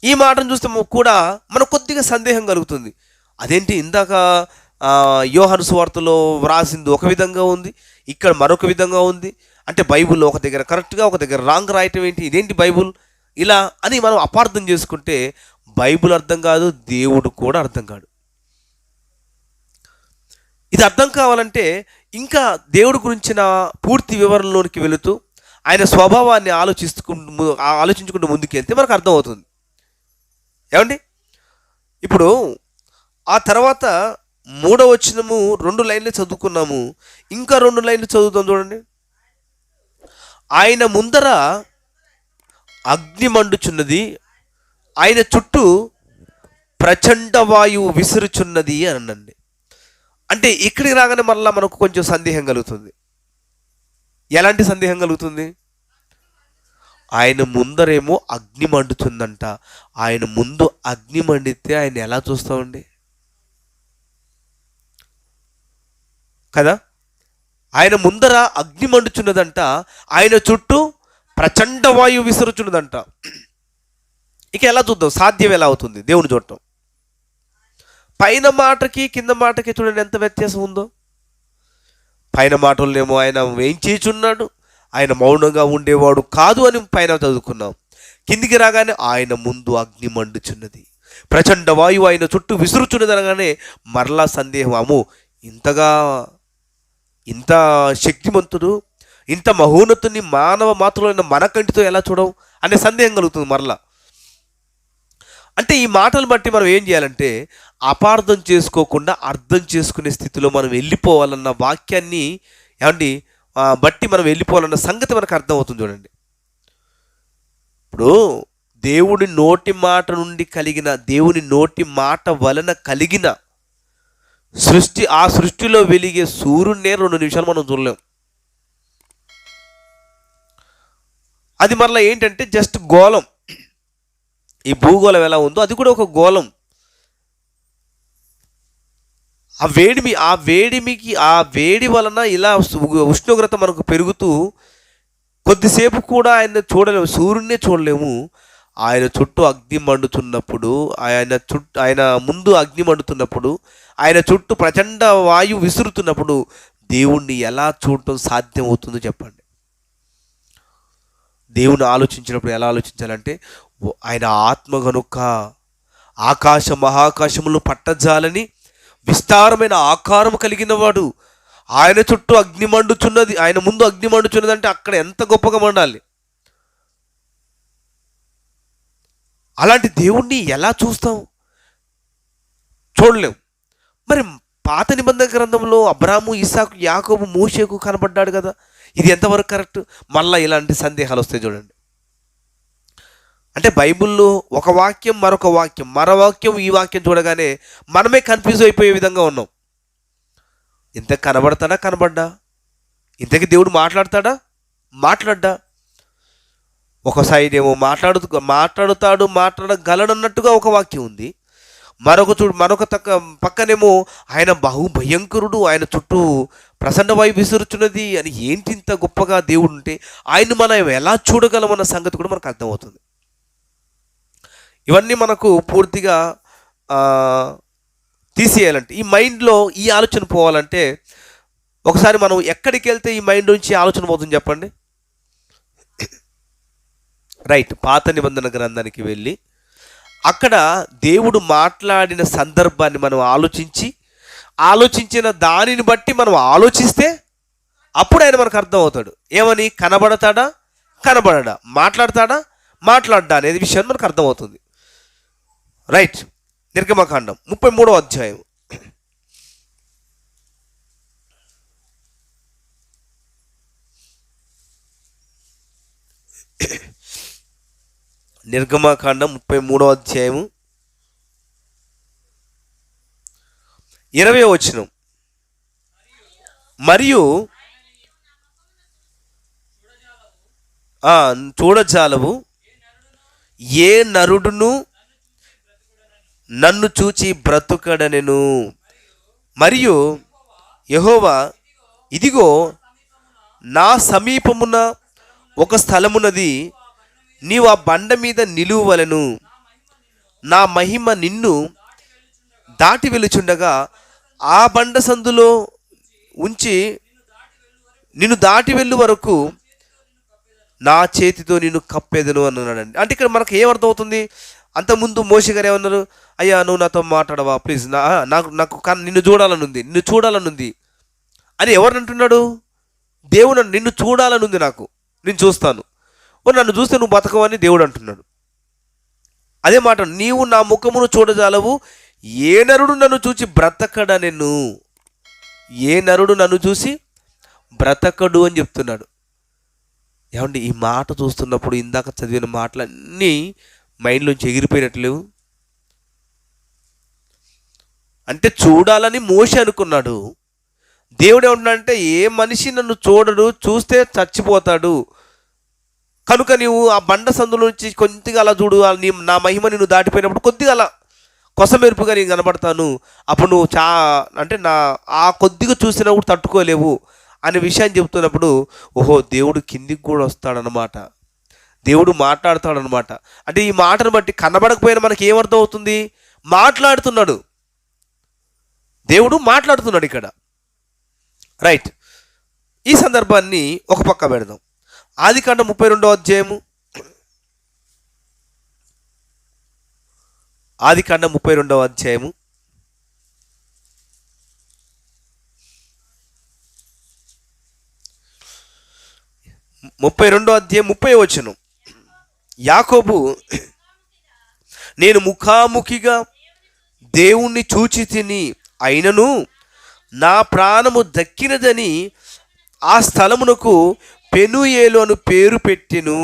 ఈ మాటను చూస్తే కూడా మనకు కొద్దిగా సందేహం కలుగుతుంది. అదేంటి, ఇందాక యోహాను సువార్తలో వ్రాసింది ఒక విధంగా ఉంది, ఇక్కడ మరొక విధంగా ఉంది అంటే బైబిల్లో ఒక దగ్గర కరెక్ట్గా ఒక దగ్గర రాంగ్ రాయటం ఏంటి, ఇదేంటి బైబుల్ ఇలా అని మనం అపార్థం చేసుకుంటే బైబిల్ అర్థం కాదు, దేవుడు కూడా అర్థం కాడు. ఇది అర్థం కావాలంటే ఇంకా దేవుడి గురించిన పూర్తి వివరణలోనికి వెళుతూ ఆయన స్వభావాన్ని ఆలోచించుకుంటూ ముందుకెళ్తే మనకు అర్థమవుతుంది. ఏమండి, ఇప్పుడు ఆ తర్వాత 3వ వచనము 2 లైన్లు చదువుకున్నాము, ఇంకా 2 లైన్లు చదువుతాం చూడండి. ఆయన ముందర అగ్ని మండుచున్నది, ఆయన చుట్టూ ప్రచండ వాయువు విసురుచున్నది అని అనండి. అంటే ఇక్కడికి రాగానే మళ్ళీ మనకు కొంచెం సందేహం కలుగుతుంది. ఎలాంటి సందేహం కలుగుతుంది? ఆయన ముందరేమో అగ్ని మండుతుందంట. ఆయన ముందు అగ్ని మండితే ఆయన ఎలా చూస్తామండి కదా? ఆయన ముందర అగ్ని మండుచున్నదంట, ఆయన చుట్టూ ప్రచండ వాయువు విసురుచున్నదంట. ఇక ఎలా చూద్దాం? సాధ్యం ఎలా అవుతుంది దేవుని చూడటం? పైన మాటకి కింద మాటకి చూడండి ఎంత వ్యత్యాసం ఉందో. పైన మాటలనేమో ఆయన ఏం చేయుచున్నాడు, ఆయన మౌనంగా ఉండేవాడు కాదు అని పైన చదువుకున్నాం. కిందికి రాగానే ఆయన ముందు అగ్ని మండుచున్నది, ప్రచండ వాయువు ఆయన చుట్టూ విసురుచున్నది అనగానే మరలా సందేహం, అమ్మో ఇంత శక్తిమంతుడు, ఇంత మహోన్నతుని మానవ మాతృలైన మన కంటితో ఎలా చూడవు అనే సందేహం కలుగుతుంది మరలా. అంటే ఈ మాటలు బట్టి మనం ఏం చేయాలంటే అపార్థం చేసుకోకుండా అర్థం చేసుకునే స్థితిలో మనం వెళ్ళిపోవాలన్న వాక్యాన్ని బట్టి మనం వెళ్ళిపోవాలన్న సంగతి మనకు అర్థమవుతుంది. చూడండి, ఇప్పుడు దేవుని నోటి మాట నుండి కలిగిన, దేవుని నోటి మాట వలన కలిగిన సృష్టి, ఆ సృష్టిలో వెలిగే సూర్యున్నే 2 నిమిషాలు మనం చూడలేం. అది మరలా ఏంటంటే జస్ట్ గోళం. ఈ భూగోళం ఎలా ఉందో అది కూడా ఒక గోళం. ఆ వేడి వలన ఇలా ఉష్ణోగ్రత మనకు పెరుగుతూ కొద్దిసేపు కూడా ఆయన చూడలేము, సూర్యున్నే చూడలేము. ఆయన చుట్టూ అగ్ని మండుతున్నప్పుడు, ఆయన ముందు అగ్ని మండుతున్నప్పుడు ఆయన చుట్టూ ప్రచండ వాయువు విసురుతున్నప్పుడు దేవుణ్ణి ఎలా చూడటం సాధ్యం అవుతుందో చెప్పండి. దేవుని ఆలోచించినప్పుడు ఎలా ఆలోచించాలంటే, ఆయన ఆత్మ గనుక ఆకాశ మహాకాశములు పట్టజాలని విస్తారమైన ఆకారం కలిగిన వాడు, ఆయన చుట్టూ అగ్ని మండుచున్నది, ఆయన ముందు అగ్ని మండుచున్నది అంటే అక్కడ ఎంత గొప్పగా మండాలి. అలాంటి దేవుణ్ణి ఎలా చూస్తాం? చూడలేం. మరి పాత నిబంధన గ్రంథంలో అబ్రాహాము, ఇస్సాకు, యాకోబు, మోషేకు కనబడ్డాడు కదా, ఇది ఎంతవరకు కరెక్ట్? మళ్ళీ ఇలాంటి సందేహాలు వస్తాయి చూడండి. అంటే బైబిల్లో ఒక వాక్యం మరొక వాక్యం, మరో వాక్యం ఈ వాక్యం చూడగానే మనమే కన్ఫ్యూజ్ అయిపోయే విధంగా ఉన్నాం. ఇంత కనబడతాడా? కనబడ్డా? ఇంతకీ దేవుడు మాట్లాడతాడా? మాట్లాడ్డా? ఒక సైడ్ ఏమో మాట్లాడతాడు, మాట్లాడగలడన్నట్టుగా ఒక వాక్యం ఉంది. మరొక పక్కనేమో ఆయన బహుభయంకరుడు, ఆయన చుట్టూ ప్రసన్న వాయువు విసురుచున్నది అని. ఏంటి ఇంత గొప్పగా దేవుడు ఉంటే ఆయన మనం ఎలా చూడగలమన్న సంగతి కూడా మనకు అర్థమవుతుంది. ఇవన్నీ మనకు పూర్తిగా తీసేయాలంటే, ఈ మైండ్లో ఈ ఆలోచన పోవాలంటే, ఒకసారి మనం ఎక్కడికి వెళ్తే ఈ మైండ్ నుంచి ఆలోచన పోతుంది చెప్పండి? రైట్, పాత నిబంధన గ్రంథానికి వెళ్ళి అక్కడ దేవుడు మాట్లాడిన సందర్భాన్ని మనం ఆలోచించిన దానిని బట్టి మనం ఆలోచిస్తే అప్పుడు ఆయన మనకు అర్థం అవుతాడు. ఏమని? కనబడతాడా? కనబడడా? మాట్లాడతాడా? మాట్లాడ్డా అనేది విషయం మనకు అర్థమవుతుంది. రైట్, నిర్గమకాండం 33వ అధ్యాయం. నిర్గమకాండం 33వ అధ్యాయము 20వ వచనం. మరియు చూడజాలవు, ఏ నరుడును నన్ను చూచి బ్రతుకడనెను. మరియు యెహోవా, ఇదిగో నా సమీపమున ఒక స్థలమున్నది, నీవు ఆ బండ మీద నిలువవలెను. నా మహిమ నిన్ను దాటి వెలుచుండగా ఆ బండ సందులో ఉంచి నిన్ను దాటి వెళ్ళు వరకు నా చేతితో నిన్ను కప్పేదను అన్నాడండి. అంటే ఇక్కడ మనకు ఏమర్థమవుతుంది? అంతకుముందు మోషే గారు ఏమన్నారు? అయ్యా, నువ్వు నాతో మాట్లాడవా ప్లీజ్, నాకు నిన్ను చూడాలనుంది అని ఎవరు అంటున్నాడు? దేవుడు నిన్ను చూడాలనుంది, నేను చూస్తాను, నన్ను చూస్తే నువ్వు బతకవని దేవుడు అంటున్నాడు. అదే మాట, నీవు నా ముఖమును చూడజాలవు, ఏ నరుడు నన్ను చూసి బ్రతకడనెను. ఏ నరుడు నన్ను చూసి బ్రతకడు అని చెప్తున్నాడు. ఏమండి, ఈ మాట చూస్తున్నప్పుడు ఇందాక చదివిన మాటలన్నీ మైండ్లోంచి ఎగిరిపోయినట్లేవు? అంటే చూడాలని మోషే అనుకున్నాడు. దేవుడు ఏమంటున్నాడంటే, ఏ మనిషి నన్ను చూడడు, చూస్తే చచ్చిపోతాడు, కనుక నీవు ఆ బండ సందులో నుంచి కొద్దిగా అలా చూడు, నా మహిమ నిన్ను దాటిపోయినప్పుడు కొద్దిగా అలా కొసమెరుపుగా నేను కనబడతాను, అప్పుడు నువ్వు అంటే ఆ కొద్దిగా చూసినా కూడా తట్టుకోలేవు అనే విషయాన్ని చెప్తున్నప్పుడు, ఓహో, దేవుడు కిందికి కూడా వస్తాడనమాట, దేవుడు మాట్లాడతాడనమాట. అంటే ఈ మాటను బట్టి కనబడకపోయినా మనకి ఏమర్థం అవుతుంది? మాట్లాడుతున్నాడు, దేవుడు మాట్లాడుతున్నాడు ఇక్కడ. రైట్, ఈ సందర్భాన్ని ఒక పక్క పెడదాం. ఆదికాండం 32వ అధ్యాయము. ఆదికాండం 32వ అధ్యాయము 30వ వచనం. యాకోబు, నేను ముఖాముఖిగా దేవుణ్ణి చూచి తిని, అయినను నా ప్రాణము దక్కినదని ఆ స్థలమునకు పెనుయేలు అని పేరు పెట్టెను.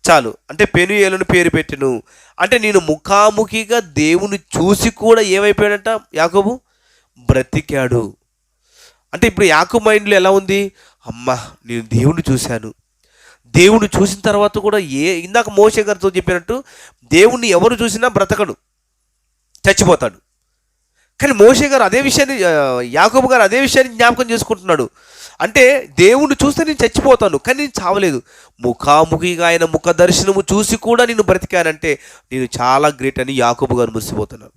చాలు, అంటే పెనుయేలు అని పేరు పెట్టెను అంటే నేను ముఖాముఖిగా దేవుని చూసి కూడా ఏమైపోయాడంట యాకోబు? బ్రతికాడు. అంటే ఇప్పుడు యాకోబు మైండ్లో ఎలా ఉంది? అమ్మా, నేను దేవుణ్ణి చూశాను. దేవుణ్ణి చూసిన తర్వాత కూడా ఇందాక మోషే గారితో చెప్పినట్టు దేవుణ్ణి ఎవరు చూసినా బ్రతకడు, చచ్చిపోతాడు. కానీ మోషే గారు అదే విషయాన్ని, యాకోబు గారు అదే విషయాన్ని జ్ఞాపకం చేసుకుంటున్నాడు. అంటే దేవుణ్ణి చూస్తే నేను చచ్చిపోతాను, కానీ నేను చావలేదు. ముఖాముఖిగా ఆయన ముఖ దర్శనము చూసి కూడా నేను బ్రతికానంటే నేను చాలా గ్రేట్ అని యాకోబు గారు మురిసిపోతున్నాను.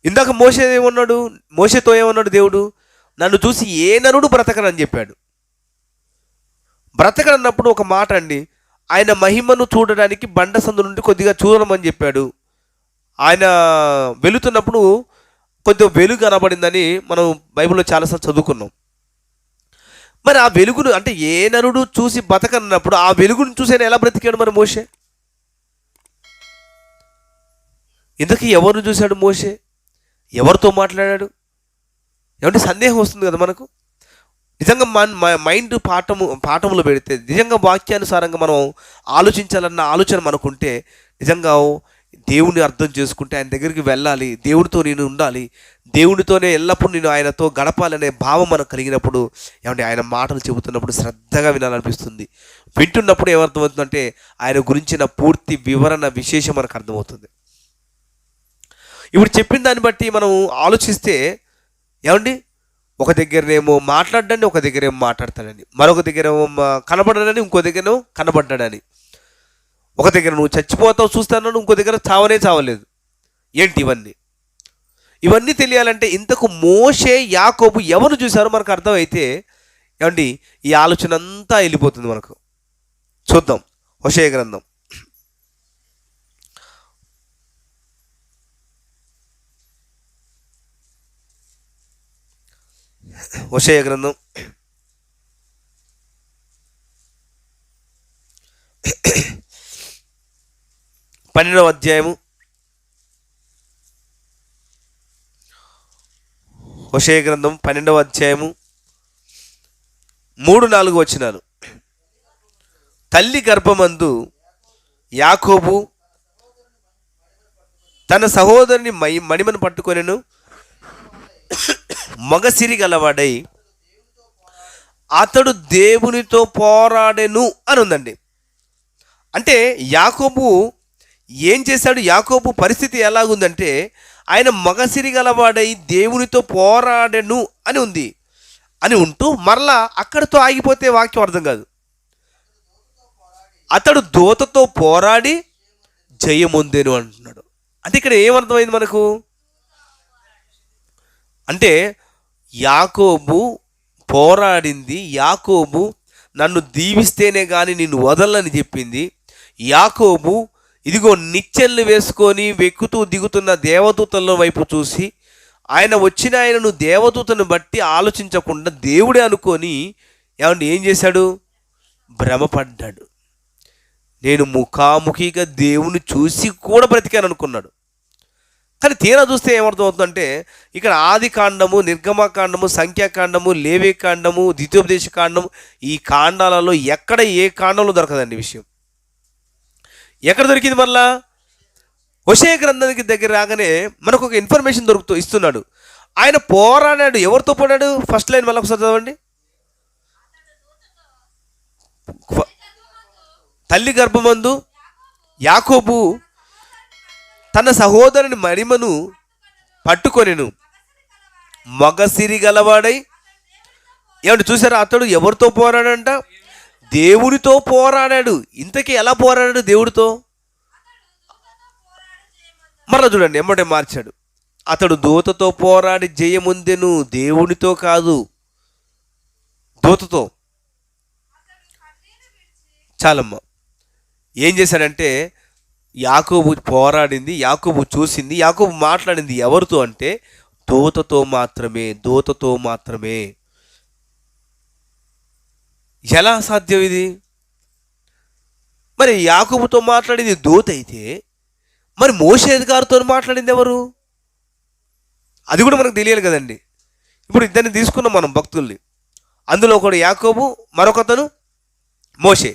ఇందాక మోషే ఏమన్నాడు? మోషేతో ఏమన్నాడు దేవుడు? నన్ను చూసి ఏ నరుడు బ్రతకనని చెప్పాడు. బ్రతకనన్నప్పుడు ఒక మాట అండి, ఆయన మహిమను చూడడానికి బండ సందు నుండి కొద్దిగా చూడమని చెప్పాడు. ఆయన వెళుతున్నప్పుడు కొద్దిగా వెలుగు కనబడిందని మనం బైబిల్లో చాలాసార్లు చదువుకున్నాం. మరి ఆ వెలుగును అంటే ఏ నరుడు చూసి బతకన్నప్పుడు ఆ వెలుగును చూసి ఆయన ఎలా బ్రతికాడు మరి మోషే? ఇంతకీ ఎవరిని చూశాడు మోషే? ఎవరితో మాట్లాడాడు? ఏమంటే సందేహం వస్తుంది కదా మనకు. నిజంగా మైండ్ పాఠములో పెడితే, నిజంగా వాక్యానుసారంగా మనం ఆలోచించాలన్న ఆలోచన మనకుంటే, నిజంగా దేవుణ్ణి అర్థం చేసుకుంటే ఆయన దగ్గరికి వెళ్ళాలి, దేవుడితో నేను ఉండాలి, దేవుడితోనే ఎల్లప్పుడూ నేను ఆయనతో గడపాలనే భావం మనకు కలిగినప్పుడు, ఏమంటే ఆయన మాటలు చెబుతున్నప్పుడు శ్రద్ధగా వినాలనిపిస్తుంది. వింటున్నప్పుడు ఏమర్థమవుతుందంటే ఆయన గురించిన పూర్తి వివరణ విశేషం మనకు అర్థమవుతుంది. ఇప్పుడు చెప్పిన దాన్ని బట్టి మనం ఆలోచిస్తే ఏమండి, ఒక దగ్గరనేమో మాట్లాడ్డాన్ని, ఒక దగ్గరేమో మాట్లాడతాడని, మరొక దగ్గరేమో కనబడ్డాడని, ఇంకో దగ్గరేమో కనబడ్డాడని, ఒక దగ్గర నువ్వు చచ్చిపోతావు చూస్తాను, ఇంకో దగ్గర చావనే చావలేదు. ఏంటి ఇవన్నీ తెలియాలంటే ఇంతకు మోషే యాకోబు ఎవరు చూశారో మనకు అర్థమైతే ఏమండి ఈ ఆలోచన అంతా వెళ్ళిపోతుంది మనకు. చూద్దాం హోషేయ గ్రంథం. హోషేయ గ్రంథం 12వ అధ్యాయము. హోషేయ గ్రంథం 12వ అధ్యాయము 3-4 వచనాలు. తల్లి గర్భమందు యాకోబు తన సహోదరుని మణిమను పట్టుకొనెను, మగసిరి గలవాడై అతడు దేవునితో పోరాడెను అని ఉందండి. అంటే యాకోబు ఏం చేశాడు? యాకోబు పరిస్థితి ఎలాగుందంటే ఆయన మగసిరి గలవాడై దేవునితో పోరాడెను అని ఉంది అని ఉంటూ మరలా అక్కడితో ఆగిపోతే వాక్యం అర్థం కాదు. అతడు దూతతో పోరాడి జయమొందెను అంటున్నాడు. అంటే ఇక్కడ ఏమర్థమైంది మనకు? అంటే యాకోబు పోరాడింది, యాకోబు నన్ను దీవిస్తేనే కానీ నిన్ను వదలని చెప్పింది. యాకోబు ఇదిగో నిచ్చెనలు వేసుకొని వెక్కుతూ దిగుతున్న దేవదూతల వైపు చూసి ఆయనను దేవదూతను బట్టి ఆలోచించకుండా దేవుడే అనుకొని ఏం చేశాడు? భ్రమపడ్డాడు. నేను ముఖాముఖిగా దేవుని చూసి కూడా బ్రతికాను అనుకున్నాడు. కానీ తీరా చూస్తే ఏమర్థమవుతుందంటే ఇక్కడ ఆది కాండము, నిర్గమకాండము, సంఖ్యాకాండము, లేవికాండము, ద్వితీయోపదేశ కాండము, ఈ కాండాలలో ఎక్కడ ఏ కాండంలో దొరకదండి విషయం. ఎక్కడ దొరికింది? మళ్ళా హోషేయ గ్రంథానికి దగ్గర రాగానే మనకు ఒక ఇన్ఫర్మేషన్ ఇస్తున్నాడు. ఆయన పోరాడాడు. ఎవరితో పోరాడు? ఫస్ట్ లైన్ మళ్ళీ ఒకసారి చదవండి. తల్లి గర్భమందు యాకోబు తన సహోదరుని మణిమను పట్టుకొనెను, మగసిరి గలవాడై. ఏమంటే చూసారా? అతడు ఎవరితో పోరాడంట? దేవుడితో పోరాడాడు. ఇంతకీ ఎలా పోరాడాడు దేవుడితో? మరలా చూడండి, ఎమ్మటే మార్చాడు. అతడు దూతతో పోరాడి జయముందెను, దేవునితో కాదు, దూతతో. చాలమ్మ. ఏం చేశాడంటే యాకోబు పోరాడింది, యాకోబు చూసింది, యాకోబు మాట్లాడింది ఎవరితో అంటే దూతతో మాత్రమే, దూతతో మాత్రమే. ఎలా సాధ్యం ఇది? మరి యాకోబుతో మాట్లాడింది దూత అయితే మరి మోషే గారితో మాట్లాడింది ఎవరు? అది కూడా మనకు తెలియాలి కదండి. ఇప్పుడు ఇద్దరిని తీసుకున్నాం మనం భక్తుల్ని. అందులో ఒకడు యాకోబు, మరొకతను మోషే.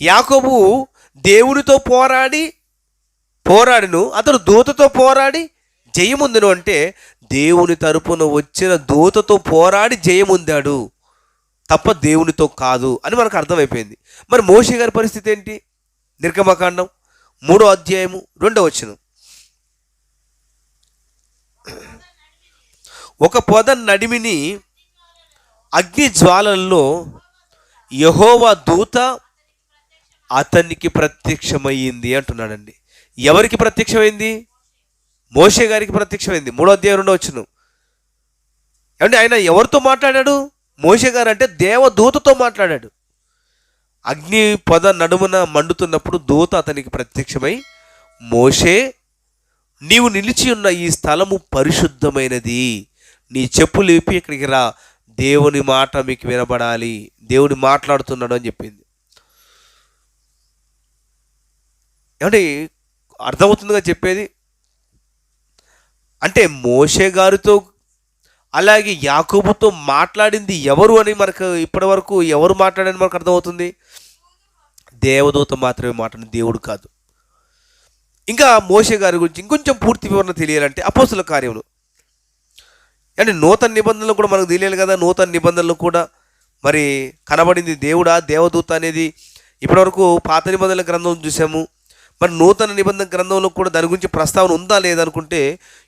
యాకోబు దేవునితో పోరాడిను, అతడు దూతతో పోరాడి జయముందును. అంటే దేవుని తరపున వచ్చిన దూతతో పోరాడి జయముందాడు తప్ప దేవునితో కాదు అని మనకు అర్థమైపోయింది. మరి మోషే గారి పరిస్థితి ఏంటి? నిర్గమకాండం 3వ అధ్యాయము 2వ వచనం. ఒక పొద నడిమిని అగ్ని జ్వాలల్లో యెహోవా దూత అతనికి ప్రత్యక్షమయ్యింది అంటున్నాడండి. ఎవరికి ప్రత్యక్షమైంది? మోషే గారికి ప్రత్యక్షమైంది. 3వ అధ్యాయం 2వ వచనం. అంటే ఆయన ఎవరితో మాట్లాడాడు? మోషే గారు అంటే దేవదూతతో మాట్లాడాడు. అగ్ని పొద నడుమున మండుతున్నప్పుడు దూత అతనికి ప్రత్యక్షమై, మోషే, నీవు నిలిచి ఉన్న ఈ స్థలము పరిశుద్ధమైనది, నీ చెప్పులు విప్పి ఇక్కడికి రా, దేవుని మాట మీకు వినబడాలి, దేవుని మాట్లాడుతున్నాడు అని చెప్పింది. ఏమంటే అర్థమవుతుందిగా చెప్పేది? అంటే మోషే గారితో అలాగే యాకోబుతో మాట్లాడింది ఎవరు అని మనకు ఇప్పటి వరకు ఎవరు మాట్లాడని మనకు అర్థమవుతుంది? దేవదూత మాత్రమే మాట్లాడింది, దేవుడు కాదు. ఇంకా మోషే గారి గురించి ఇంకొంచెం పూర్తి వివరణ తెలియాలంటే అపోస్తుల కార్యములు, అంటే నూతన నిబంధనలు కూడా మనకు తెలియాలి కదా. నూతన నిబంధనలు కూడా మరి కనబడింది దేవుడా దేవదూత అనేది ఇప్పటివరకు పాత నిబంధనల గ్రంథం చూసాము. మరి నూతన నిబంధన గ్రంథంలో కూడా దాని గురించి ప్రస్తావన ఉందా లేదనుకుంటే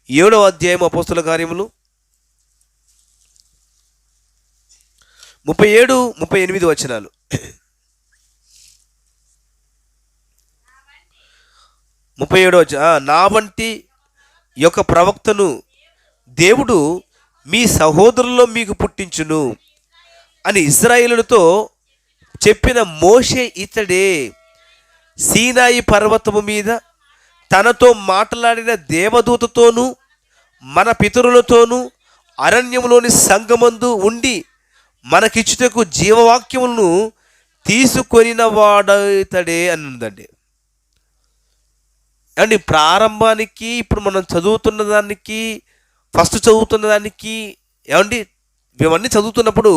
7వ అధ్యాయం అపోస్తుల కార్యములు 37-38 వచనాలు. నా వంటి యొక్క ప్రవక్తను దేవుడు మీ సహోదరుల్లో మీకు పుట్టించును అని ఇశ్రాయేలులతో చెప్పిన మోషే ఇతడే. సీనాయి పర్వతము మీద తనతో మాట్లాడిన దేవదూతతోనూ మన పితరులతోనూ అరణ్యములోని సంగమందు ఉండి మనకిచ్చుటకు జీవవాక్యములను తీసుకొనిన వాడితడే అని ఉందండి. అండి ప్రారంభానికి ఇప్పుడు మనం చదువుతున్న దానికి, ఫస్ట్ చదువుతున్న దానికి, ఏమండి ఇవన్నీ చదువుతున్నప్పుడు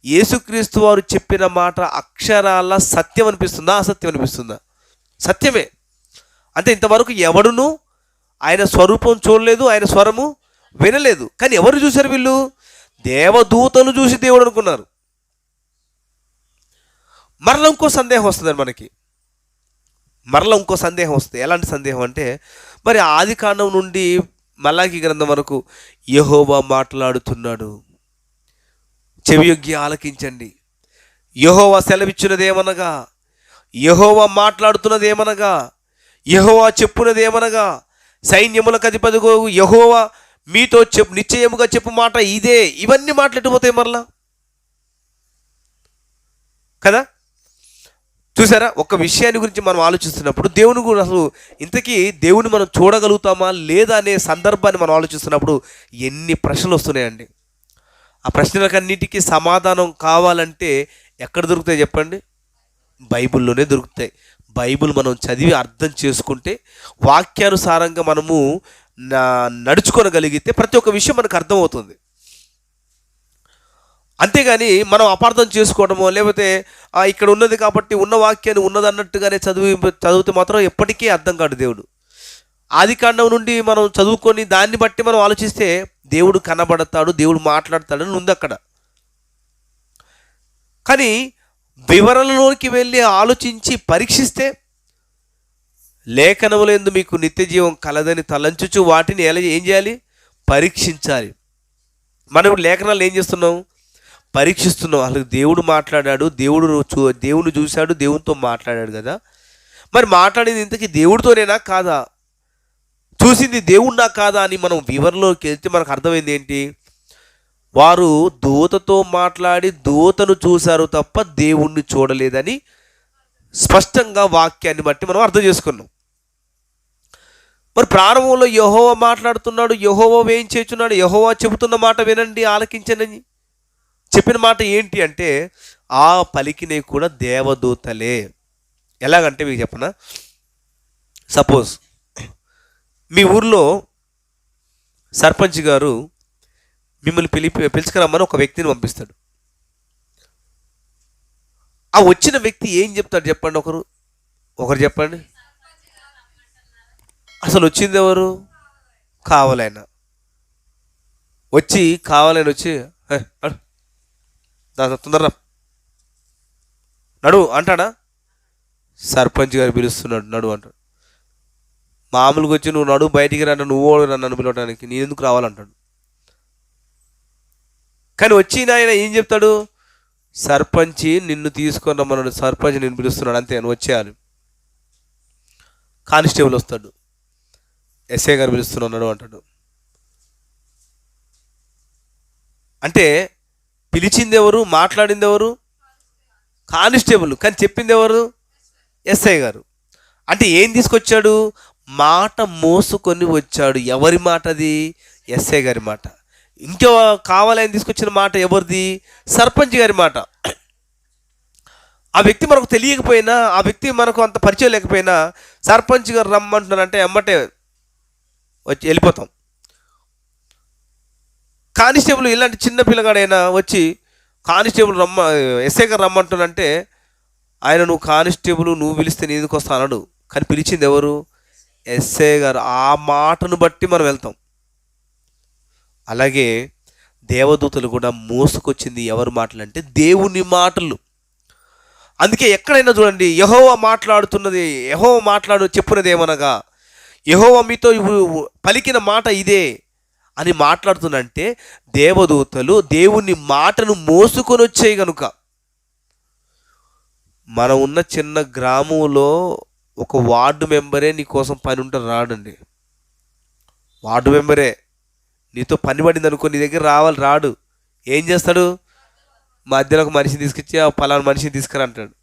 యేసుక్రీస్తు వారు చెప్పిన మాట అక్షరాల సత్యం అనిపిస్తుందా, అసత్యం అనిపిస్తుందా? సత్యమే. అంటే ఇంతవరకు ఎవడును ఆయన స్వరూపం చూడలేదు, ఆయన స్వరము వినలేదు. కానీ ఎవరు చూశారు? వీళ్ళు దేవదూతను చూసి దేవుడు అనుకున్నారు. మరలా ఇంకో సందేహం వస్తుందండి మనకి. ఇంకో సందేహం వస్తుంది. ఎలాంటి సందేహం అంటే, మరి ఆది కాండం నుండి మలాకి గ్రంథం వరకు యెహోవా మాట్లాడుతున్నాడు, చెవియొగ్గి ఆలకించండి. యెహోవా సెలవిచ్చినదేమనగా, యెహోవా మాట్లాడుతున్నదేమనగా, యెహోవా చెప్పున్నదేమనగా, సైన్యములకు అధిపతిగో యెహోవా మీతో నిశ్చయముగా చెప్పు మాట ఇదే. ఇవన్నీ మాట్లాడిపోతాయి మరలా కదా. చూసారా, ఒక విషయాన్ని గురించి మనం ఆలోచిస్తున్నప్పుడు దేవుని గురించి అసలు ఇంతకీ దేవుని మనం చూడగలుగుతామా లేదా అనే సందర్భాన్ని మనం ఆలోచిస్తున్నప్పుడు ఎన్ని ప్రశ్నలు వస్తున్నాయండి. ఆ ప్రశ్నలకన్నిటికీ సమాధానం కావాలంటే ఎక్కడ దొరుకుతాయి చెప్పండి? బైబిల్లోనే దొరుకుతాయి. బైబిల్ మనం చదివి అర్థం చేసుకుంటే, వాక్యానుసారంగా మనము నడుచుకోగలిగితే ప్రతి ఒక్క విషయం మనకు అర్థమవుతుంది. అంతేగాని మనం అపార్థం చేసుకోవడమో, లేకపోతే ఇక్కడ ఉన్నది కాబట్టి ఉన్న వాక్యాన్ని ఉన్నదన్నట్టుగానే చదివితే మాత్రం ఎప్పటికీ అర్థం కాదు దేవుడు. ఆది కాండం నుండి మనం చదువుకొని దాన్ని బట్టి మనం ఆలోచిస్తే దేవుడు కనబడతాడు, దేవుడు మాట్లాడతాడని ఉంది అక్కడ. కానీ వివరణలోకి వెళ్ళి ఆలోచించి పరీక్షిస్తే, లేఖనములందు మీకు నిత్య జీవం కలదని తలంచుచు వాటిని ఏం చేయాలి? పరీక్షించాలి. మనం లేఖనాలు ఏం చేస్తున్నాం? పరీక్షిస్తున్నాం. అసలు దేవుడు మాట్లాడాడు, దేవుడు చూశాడు, దేవునితో మాట్లాడాడు కదా. మరి మాట్లాడింది ఇంతకీ దేవుడితోనేనా కాదా, చూసింది దేవుడినా కాదా అని మనం వివరణలోకి వెళ్తే మనకు అర్థమైంది ఏంటి? వారు దూతతో మాట్లాడి దూతను చూశారు తప్ప దేవుణ్ణి చూడలేదని స్పష్టంగా వాక్యాన్ని బట్టి మనం అర్థం చేసుకున్నాం. మరి ప్రారంభంలో యెహోవా మాట్లాడుతున్నాడు, యెహోవా ఏం చేస్తున్నాడు? యెహోవా చెబుతున్న మాట వినండి, ఆలకించండి చెప్పిన మాట ఏంటి అంటే, ఆ పలికినవి కూడా దేవదూతలే. ఎలాగంటే మీకు చెప్పనా, సపోజ్ మీ ఊర్లో సర్పంచ్ గారు మిమ్మల్ని పిలుచుకురమ్మని ఒక వ్యక్తిని పంపిస్తాడు. ఆ వచ్చిన వ్యక్తి ఏం చెప్తాడు చెప్పండి? ఒకరు చెప్పండి. అసలు వచ్చింది ఎవరు? కావాలైనా వచ్చి తొందరగా నడు అంటాడా? సర్పంచ్ గారు పిలుస్తున్నాడు, నడు అంటాడు. మామూలుగా వచ్చి నువ్వు నడు, బయటికి రా, నువ్వు నన్ను పిలవడానికి నేను ఎందుకు రావాలంటాడు. కానీ వచ్చిన ఆయన ఏం చెప్తాడు? సర్పంచ్ నిన్ను తీసుకొని రమ్మన్నాడు, సర్పంచ్ నిన్ను పిలుస్తున్నాడు, అంతే, నువ్వు వచ్చేయాలి. కానిస్టేబుల్ వస్తాడు, ఎస్ఐ గారు పిలుస్తున్నాడు అంటాడు. అంటే పిలిచింది ఎవరు, మాట్లాడింది ఎవరు? కానిస్టేబుల్. కానీ చెప్పింది ఎవరు? ఎస్ఐ గారు. అంటే ఏం తీసుకొచ్చాడు? మాట మోసుకొని వచ్చాడు. ఎవరి మాట అది? ఎస్ఐ గారి మాట. ఇంకో కావాలని తీసుకొచ్చిన మాట ఎవరిది? సర్పంచ్ గారి మాట. ఆ వ్యక్తి మనకు తెలియకపోయినా, ఆ వ్యక్తి మనకు అంత పరిచయం లేకపోయినా, సర్పంచ్ గారు రమ్మంటున్నారంటే ఎమ్మటే వచ్చి వెళ్ళిపోతాం. కానిస్టేబుల్ ఇలాంటి చిన్న పిల్లగాడైనా వచ్చి కానిస్టేబుల్ ఎస్ఐ గారు రమ్మంటున్నారంటే ఆయన నువ్వు కానిస్టేబుల్, నువ్వు పిలిస్తే నేను ఎందుకు వస్తా అనడు. కానీ పిలిచింది ఎవరు? ఎస్ఐ గారు. ఆ మాటను బట్టి మనం వెళ్తాం. అలాగే దేవదూతలు కూడా మోసుకొచ్చింది ఎవరి మాటలు అంటే దేవుని మాటలు. అందుకే ఎక్కడైనా చూడండి, యెహోవా మాట్లాడుతున్నది, యెహోవా చెప్పున్నది ఏమనగా, యెహోవా మీతో పలికిన మాట ఇదే అని మాట్లాడుతుందంటే దేవదూతలు దేవుని మాటను మోసుకొని వచ్చాయి కనుక. మనం ఉన్న చిన్న గ్రామంలో ఒక వార్డు మెంబరే నీ కోసం పని ఉంటే రాడండి. వార్డు మెంబరే నీతో పని పడింది అనుకో, నీ దగ్గర రాడు. ఏం చేస్తాడు? మధ్యలో ఒక మనిషిని తీసుకొచ్చి ఆ పలానా మనిషిని తీసుకురా అంటాడు.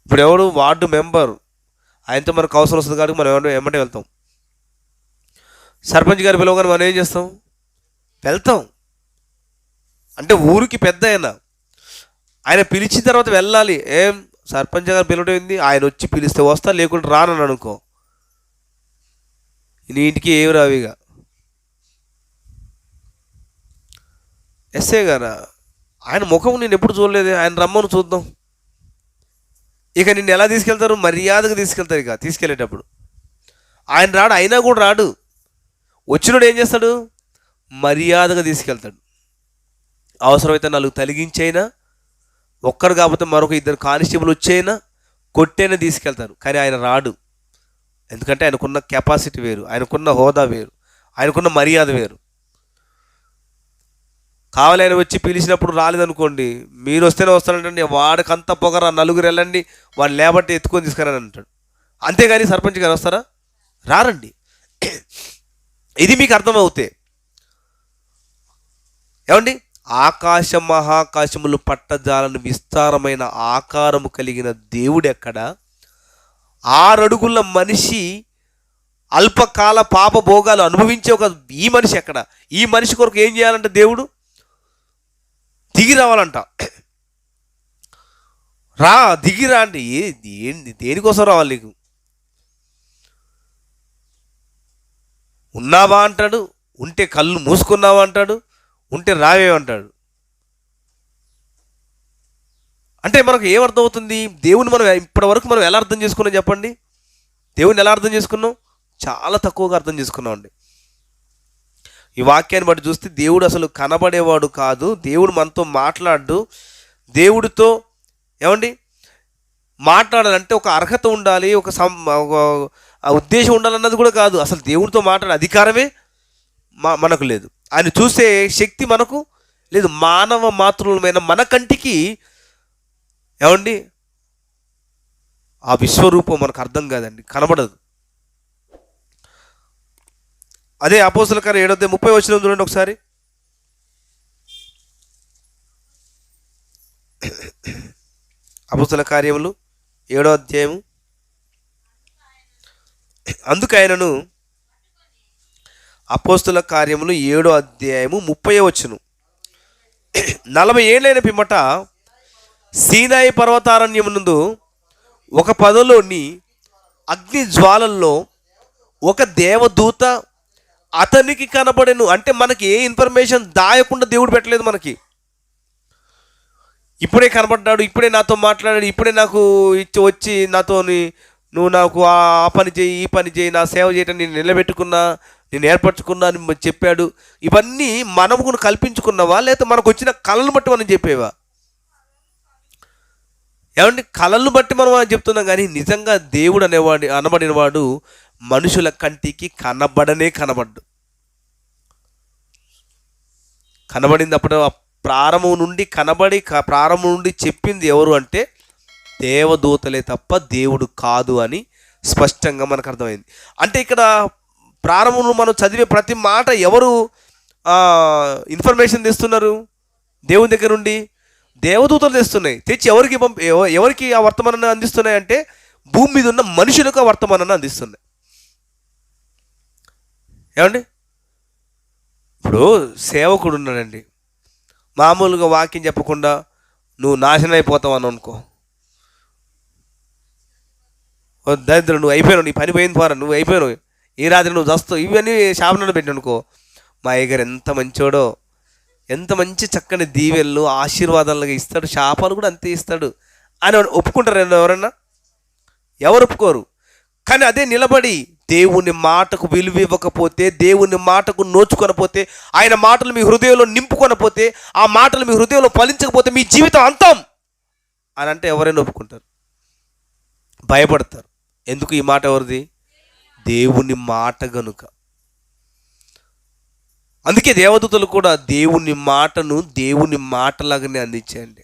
ఇప్పుడు ఎవడు? Ward member. ఆయనతో మనకు అవసరం వస్తుంది కాబట్టి మనం ఎమ్మటే వెళ్తాం. సర్పంచ్ గారు పిలవగానే మనం ఏం చేస్తాం? వెళ్తాం. అంటే ఊరికి పెద్ద ఆయన పిలిచిన తర్వాత వెళ్ళాలి. ఏం సర్పంచ్ గారు పిలవడం ఏంది? ఆయన వచ్చి పిలిస్తే వస్తా, లేకుంటే రానని అనుకో, నీ ఇంటికి ఏమి రావిగా. ఎస్ఐ గారా? ఆయన ముఖం నేను ఎప్పుడు చూడలేదు, ఆయన రమ్మను చూద్దాం. ఇక నిన్ను ఎలా తీసుకెళ్తారు? మర్యాదగా తీసుకెళ్తారు. ఇక తీసుకెళ్ళేటప్పుడు ఆయన రాడు, అయినా కూడా రాడు. వచ్చినోడు ఏం చేస్తాడు? మర్యాదగా తీసుకెళ్తాడు. అవసరమైతే 4 తలిగించైనా, ఒక్కరు కాకపోతే మరొక 2 కానిస్టేబుల్ వచ్చైనా కొట్టైనా తీసుకెళ్తారు. కానీ ఆయన రాడు. ఎందుకంటే ఆయనకున్న కెపాసిటీ వేరు, ఆయనకున్న హోదా వేరు, ఆయనకున్న మర్యాద వేరు. కావాలని వచ్చి పిలిచినప్పుడు రాలేదనుకోండి, మీరు వస్తేనే వస్తానంటే వాడికంతా పొగరా, 4 వెళ్ళండి, వాడు లేబట్టి ఎత్తుకొని తీసుకురాని అంటాడు. అంతేగాని సర్పంచ్ గారు వస్తారా? రారండి. ఇది మీకు అర్థమవుతే ఏమండి? ఆకాశ మహాకాశములు పట్టజాలని విస్తారమైన ఆకారము కలిగిన దేవుడు ఎక్కడ? 6 అడుగుల మనిషి అల్పకాల పాప భోగాలు అనుభవించే ఈ మనిషి ఎక్కడ? ఈ మనిషి కొరకు ఏం చేయాలంటే దేవుడు దిగి రావాలంట. దిగిరా అండి. దేనికోసం రావాలి? నీకు ఉన్నావా అంటాడు, ఉంటే కళ్ళు మూసుకున్నావా అంటాడు, ఉంటే రావేమంటాడు. అంటే మనకు ఏమర్థమవుతుంది? దేవుని మనం ఇప్పటి వరకు మనం ఎలా అర్థం చేసుకున్నాం చెప్పండి? దేవుని ఎలా అర్థం చేసుకున్నాం? చాలా తక్కువగా అర్థం చేసుకున్నాం అండి. ఈ వాక్యాన్ని బట్టి చూస్తే దేవుడు అసలు కనబడేవాడు కాదు, దేవుడు మనతో మాట్లాడు. దేవుడితో ఏమండి మాట్లాడాలంటే ఒక అర్హత ఉండాలి, ఒక ఉద్దేశం ఉండాలన్నది కూడా కాదు. అసలు దేవుడితో మాట్లాడే అధికారమే మనకు లేదు. ఆయన చూసే శక్తి మనకు లేదు. మానవ మాతృలమైన మన కంటికి ఏమండి ఆ విశ్వరూపం మనకు అర్థం కాదండి, కనబడదు. అదే అపోస్తల కార్యం 7:30 చూడండి ఒకసారి. అపోస్తల కార్యములు 7వ అధ్యాయము. అందుకు ఆయనను, అపోస్తల కార్యములు 7వ అధ్యాయము 30 40 ఏళ్ళైన పిమ్మట సీనాయి పర్వతారణ్యమునందు ఒక పదలోని అగ్ని జ్వాలల్లో ఒక దేవదూత అతనికి కనబడెను. అంటే మనకి ఏ ఇన్ఫర్మేషన్ దాయకుండా దేవుడు పెట్టలేదు మనకి. ఇప్పుడే కనబడ్డాడు, ఇప్పుడే నాతో మాట్లాడాడు, ఇప్పుడే నాకు వచ్చి నాతోని నువ్వు నాకు ఆ పని చేయి, ఈ పని చేయి, నా సేవ చేయటం నేను నిలబెట్టుకున్నా, నేను ఏర్పరచుకున్నా అని చెప్పాడు. ఇవన్నీ మనము కల్పించుకున్నావా, లేకపోతే మనకు వచ్చిన కళలను బట్టి మనం చెప్పేవా? ఏమండి, కళలను బట్టి మనం చెప్తున్నాం. కానీ నిజంగా దేవుడు అనబడినవాడు మనుషుల కంటికి కనబడ్డు. కనబడింది అప్పుడు ప్రారంభం నుండి ప్రారంభం నుండి చెప్పింది ఎవరు అంటే దేవదూతలే తప్ప దేవుడు కాదు అని స్పష్టంగా మనకు అర్థమైంది. అంటే ఇక్కడ ప్రారంభంలో మనం చదివే ప్రతి మాట ఎవరు ఇన్ఫర్మేషన్ తెస్తున్నారు? దేవుని దగ్గర నుండి దేవదూతలు తెస్తున్నాయి. తెచ్చి ఎవరికి ఆ వర్తమానాన్ని అందిస్తున్నాయి అంటే భూమి మీద ఉన్న మనుషులకు ఆ వర్తమానాన్ని అందిస్తున్నాయి. ఏమండి, ఇప్పుడు సేవకుడు ఉన్నాడండి, మామూలుగా వాక్యం చెప్పకుండా నువ్వు నాశనం అయిపోతావు అని అనుకో, దరిద్రం నువ్వు అయిపోయావు, నీ పని పోయిన ద్వారా నువ్వు అయిపోయావు, ఈ రాత్రి నువ్వు చస్తావు, ఇవన్నీ శాపనాలు పెట్టిన అనుకో, మా అయ్యగారు ఎంత మంచోడో, ఎంత మంచి చక్కని దీవెళ్ళు ఆశీర్వాదాలుగా ఇస్తాడు, శాపాలు కూడా అంతే ఇస్తాడు అని ఒప్పుకుంటారు ఎవరన్నా? ఎవరు ఒప్పుకోరు. కానీ అదే నిలబడి దేవుని మాటకు విలువ ఇవ్వకపోతే, దేవుని మాటకు నోచుకొనపోతే, ఆయన మాటలు మీ హృదయంలో నింపుకొనపోతే, ఆ మాటలు మీ హృదయంలో ఫలించకపోతే మీ జీవితం అంతం అని అంటే ఎవరైనా ఒప్పుకుంటారు? భయపడతారు. ఎందుకు? ఈ మాట ఎవరిది? దేవుని మాట గనుక. అందుకే దేవదూతలు కూడా దేవుని మాటను దేవుని మాటలాగానే అందించండి.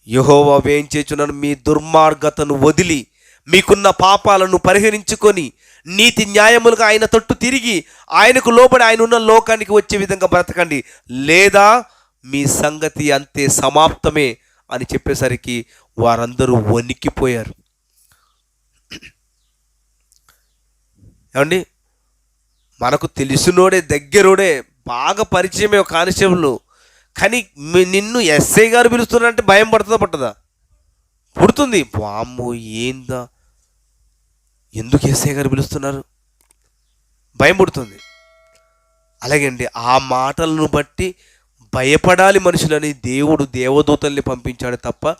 యెహోవా వేయించేచున్నాను, మీ దుర్మార్గతను వదిలి మీకున్న పాపాలను పరిహరించుకొని నీతి న్యాయములుగా ఆయన తట్టు తిరిగి ఆయనకు లోబడి ఆయన ఉన్న లోకానికి వచ్చే విధంగా బ్రతకండి, లేదా మీ సంగతి అంతే సమాప్తమే అని చెప్పేసరికి వారందరూ వణికిపోయారు. ఏమండి, మనకు తెలిసినోడే, దగ్గరోడే, బాగా పరిచయమే ఒక కానిస్టేబుల్, కానీ నిన్ను ఎస్ఐ గారు పిలుస్తున్నారంటే భయం పడుతుందా పట్టదా? పుడుతుంది. వామ్మో ఏందా, ఎందుకు ఎస్ఐ గారు పిలుస్తున్నారు, భయం పుడుతుంది. అలాగే అండి, ఆ మాటలను బట్టి భయపడాలి మనుషులని దేవుడు దేవదూతల్ని పంపించాడు తప్ప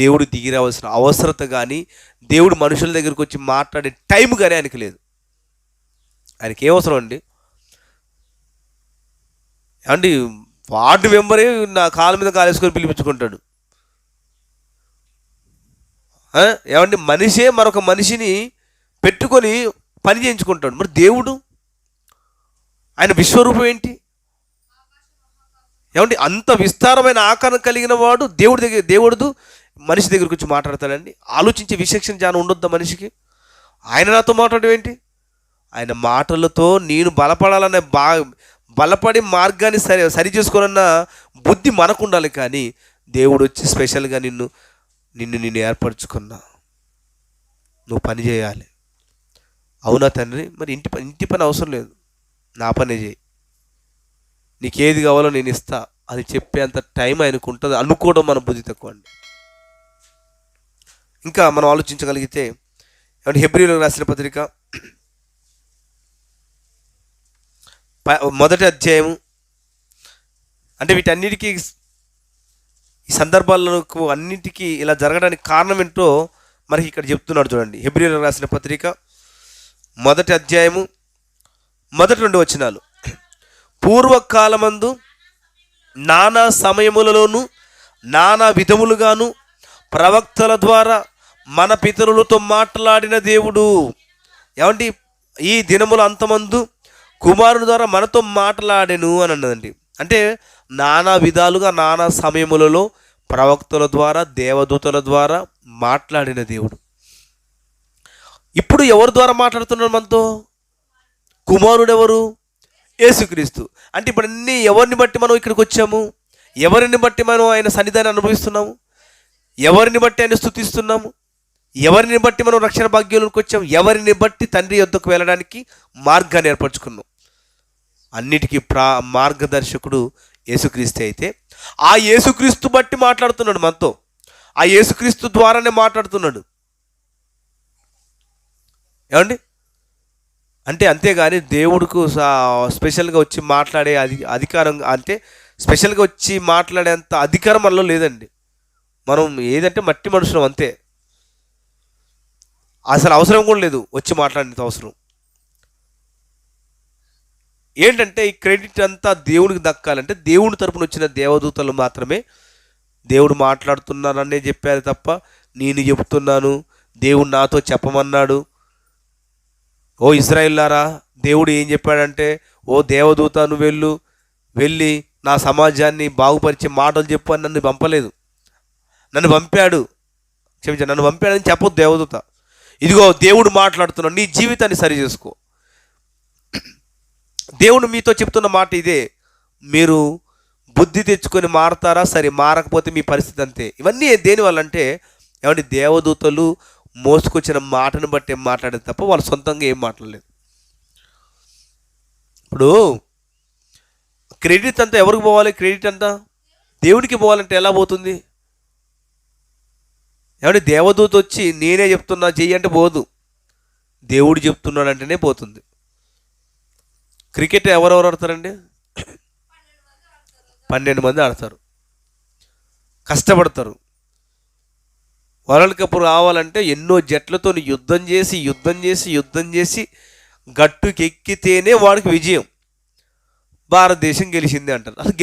దేవుడు దిగి రావాల్సిన అవసరత కానీ, దేవుడు మనుషుల దగ్గరికి వచ్చి మాట్లాడే టైం కానీ ఆయనకి లేదు. ఆయనకి ఏ అవసరం అండి? ఏమండి, వార్డు మెంబరే నా కాళ్ళ మీద కాలేసుకొని పిలిపించుకుంటాడు. ఏమండి, మనిషే మరొక మనిషిని పెట్టుకొని పని చేయించుకుంటాడు. మరి దేవుడు, ఆయన విశ్వరూపం ఏంటి? ఏమండి, అంత విస్తారమైన ఆకారం కలిగిన వాడు దేవుడు మనిషి దగ్గరికి వచ్చి మాట్లాడతాడండి? ఆలోచించే విచక్షణ జ్ఞానం ఉండొద్దా మనిషికి? ఆయన నాతో మాట్లాడడం ఏంటి? ఆయన మాటలతో నేను బలపడాలనే బలపడి మార్గాన్ని సరి చేసుకోవాలన్న బుద్ధి మనకు ఉండాలి. కానీ దేవుడు వచ్చి స్పెషల్గా నిన్ను ఏర్పరచుకున్నా, నువ్వు పని చేయాలి. అవునా తండ్రి, మరి ఇంటి పని అవసరం లేదు, నా పనే చేయి, నీకేది కావాలో నేను ఇస్తా అని చెప్పేంత టైం ఆయనకు ఉంటుంది అనుకోవడం మన బుద్ధి తక్కువ అండి. ఇంకా మనం ఆలోచించగలిగితే, హెబ్రీయులకు రాసిన పత్రిక 1వ అధ్యాయము, అంటే వీటన్నిటికీ ఈ సందర్భాలకు అన్నిటికీ ఇలా జరగడానికి కారణం ఏంటో మనకి ఇక్కడ చెప్తున్నాడు చూడండి. హెబ్రీయులకు రాసిన పత్రిక 1వ అధ్యాయము 1-2 వచనాలు. పూర్వకాలమందు నానా సమయములలోను నానా విధములుగాను ప్రవక్తల ద్వారా మన పితరులతో మాట్లాడిన దేవుడు, ఏమండి, ఈ దినముల అంతమందు కుమారుని ద్వారా మనతో మాట్లాడెను అని అన్నదండి. అంటే నానా విధాలుగా నానా సమయములలో ప్రవక్తల ద్వారా దేవదూతల ద్వారా మాట్లాడిన దేవుడు. ఇప్పుడు ఎవరి ద్వారా మాట్లాడుతున్నాడు మనతో? కుమారుడు ఎవరు? యేసుక్రీస్తు. అంటే ఇప్పుడు అన్నీ ఎవరిని బట్టి మనం ఇక్కడికి వచ్చాము? ఎవరిని బట్టి మనం ఆయన సన్నిధానం అనుభవిస్తున్నాము? ఎవరిని బట్టి ఆయన స్తుతిస్తున్నాము? ఎవరిని బట్టి మనం రక్షణ భాగ్యంలోకి వచ్చాము? ఎవరిని బట్టి తండ్రి యొద్దకు వెళ్ళడానికి మార్గాన్ని ఏర్పరచుకున్నాం? అన్నిటికీ మార్గదర్శకుడు యేసుక్రీస్తు. అయితే ఆ యేసుక్రీస్తు బట్టి మాట్లాడుతున్నాడు మనతో, ఆ యేసుక్రీస్తు ద్వారానే మాట్లాడుతున్నాడు. ఏమండి, అంటే అంతేగాని దేవుడికి స్పెషల్గా వచ్చి మాట్లాడే అధికారం, అంటే స్పెషల్గా వచ్చి మాట్లాడేంత అధికారం మనలో లేదండి. మనం ఏదంటే మట్టి మనుషులం అంతే, అసలు అవసరం కూడా లేదు వచ్చి మాట్లాడేంత అవసరం. ఏంటంటే ఈ క్రెడిట్ అంతా దేవుడికి దక్కాలంటే దేవుడి తరపున వచ్చిన దేవదూతలు మాత్రమే దేవుడు మాట్లాడుతున్నారనే చెప్పారు తప్ప నేను చెప్తున్నాను, దేవుడు నాతో చెప్పమన్నాడు, ఓ ఇశ్రాయేలులారా దేవుడు ఏం చెప్పాడంటే, ఓ దేవదూత నువ్వు వెళ్ళి నా సమాజాన్ని బాగుపరిచే మాటలు చెప్పు అని నన్ను పంపలేదు. నన్ను పంపాడని చెప్పొద్దు దేవదూత. ఇదిగో దేవుడు మాట్లాడుతున్నాడు, నీ జీవితాన్ని సరి చేసుకో, దేవుడు మీతో చెప్తున్న మాట ఇదే. మీరు బుద్ధి తెచ్చుకొని మారతారా, సరే, మారకపోతే మీ పరిస్థితి అంతే. ఇవన్నీ దేనివల్ల అంటే, ఏమంటే దేవదూతలు మోసుకొచ్చిన మాటను బట్టి ఏం మాట్లాడేది తప్ప వాళ్ళు సొంతంగా ఏం మాట్లాడలేదు. ఇప్పుడు క్రెడిట్ అంతా ఎవరికి పోవాలి? క్రెడిట్ అంతా దేవుడికి పోవాలంటే ఎలా పోతుంది? ఏమంటే దేవదూత వచ్చి నేనే చెప్తున్నా చెయ్యి అంటే పోదు, దేవుడు చెప్తున్నాడు అంటేనే పోతుంది. క్రికెట్ ఎవరెవరు ఆడతారండి? 12 మంది ఆడతారు, కష్టపడతారు. వరల్డ్ కప్ రావాలంటే ఎన్నో జట్లతో యుద్ధం చేసి గట్టుకి ఎక్కితేనే వాడికి విజయం. భారతదేశం గెలిచింది అంటారు. అసలు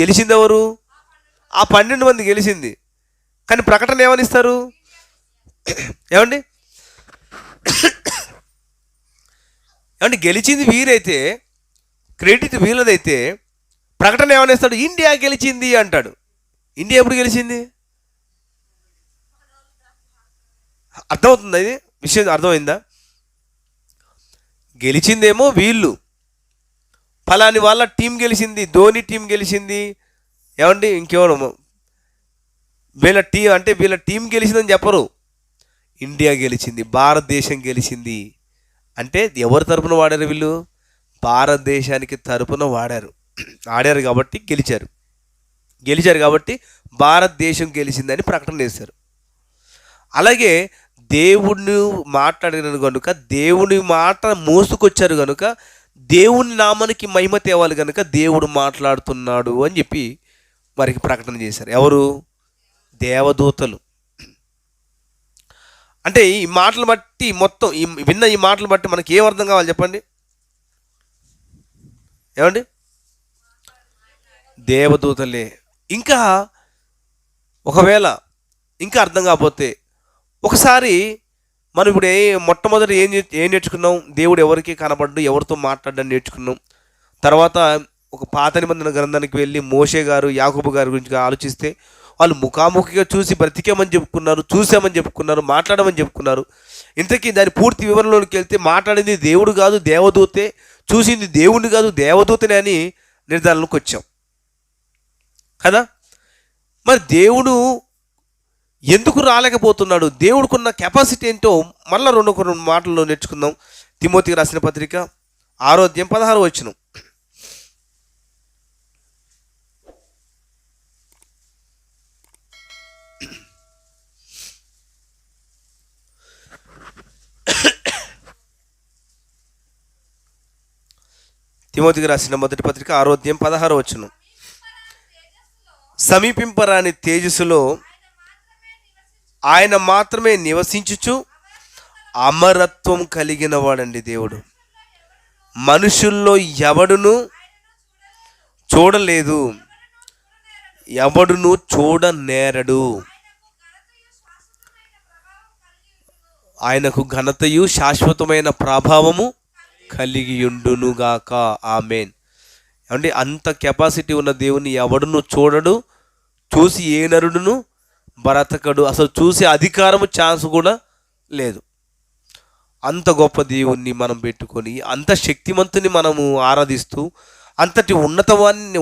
గెలిచింది ఎవరు? ఆ 12 మంది గెలిచింది. కానీ ప్రకటన ఏమని ఇస్తారు? ఏమండి ఏమంటే గెలిచింది వీరైతే, క్రెడిట్ వీళ్ళదైతే, ప్రకటన ఏమని ఇస్తాడు? ఇండియా గెలిచింది అంటాడు. ఇండియా ఎప్పుడు గెలిచింది? అర్థమవుతుందా? ఇది విషయం అర్థమైందా? గెలిచిందేమో వీళ్ళు, ఫలాని వాళ్ళ టీం గెలిచింది, ధోని టీం గెలిచింది, ఏమండి ఇంకెవరు వీళ్ళ టీం గెలిచిందని చెప్పరు. ఇండియా గెలిచింది, భారతదేశం గెలిచింది అంటే ఎవరి తరపున వాడారు? వీళ్ళు భారతదేశానికి తరపున ఆడారు కాబట్టి గెలిచారు కాబట్టి భారతదేశం గెలిచిందని ప్రకటన చేశారు. అలాగే దేవుణ్ణి మాట్లాడిన కనుక, దేవుని మాట మోసుకొచ్చారు కనుక, దేవుని నామానికి మహిమ తేవాలి కనుక దేవుడు మాట్లాడుతున్నాడు అని చెప్పి వారికి ప్రకటన చేశారు. ఎవరు? దేవదూతలు. అంటే ఈ మాటలు బట్టి మొత్తం విన్న ఈ మాటలు బట్టి మనకి ఏం అర్థం కావాలి చెప్పండి? ఏమండి? దేవదూతలే. ఇంకా ఒకవేళ ఇంకా అర్థం కాకపోతే, ఒకసారి మనం ఇప్పుడు మొట్టమొదటి ఏం నేర్చుకున్నాం? దేవుడు ఎవరికి కనబడ్డు, ఎవరితో మాట్లాడని నేర్చుకున్నాం. తర్వాత ఒక పాత నిబంధన గ్రంథానికి వెళ్ళి మోషే గారు, యాకోబు గారి గురించి ఆలోచిస్తే వాళ్ళు ముఖాముఖిగా చూసి బ్రతికేమని చెప్పుకున్నారు, చూసామని చెప్పుకున్నారు, మాట్లాడమని చెప్పుకున్నారు. ఇంతకీ దాని పూర్తి వివరణలోకి వెళ్తే మాట్లాడింది దేవుడు కాదు దేవదూతే, చూసింది దేవుడిని కాదు దేవదూతనే అని నిర్ధారణకు వచ్చాం కదా. మరి దేవుడు ఎందుకు రాలేకపోతున్నాడు? దేవుడికున్న కెపాసిటీ ఏంటో మళ్ళీ రెండు మాటల్లో నేర్చుకుందాం. తిమోతికి రాసిన పత్రిక 6వ అధ్యాయం 16వ వచనం. తిమోతికి రాసిన మొదటి పత్రిక 6వ అధ్యాయం 16వ వచనం. సమీపింపరాని తేజస్సులో ఆయన మాత్రమే నివసించుచు అమరత్వం కలిగిన వాడండి దేవుడు. మనుషుల్లో ఎవడును చూడలేదు, ఎవడును చూడనేరడు. ఆయనకు ఘనతయు శాశ్వతమైన ప్రభావము కలిగియుండునుగాక. ఆమేన్. ఏమంటే అంత కెపాసిటీ ఉన్న దేవుని ఎవడును చూడడు, చూసి ఏ నరుడును బ్రతకడు. అసలు చూసే అధికారము ఛాన్స్ కూడా లేదు. అంత గొప్ప దేవుణ్ణి మనం పెట్టుకొని, అంత శక్తిమంతుని మనము ఆరాధిస్తూ, అంతటి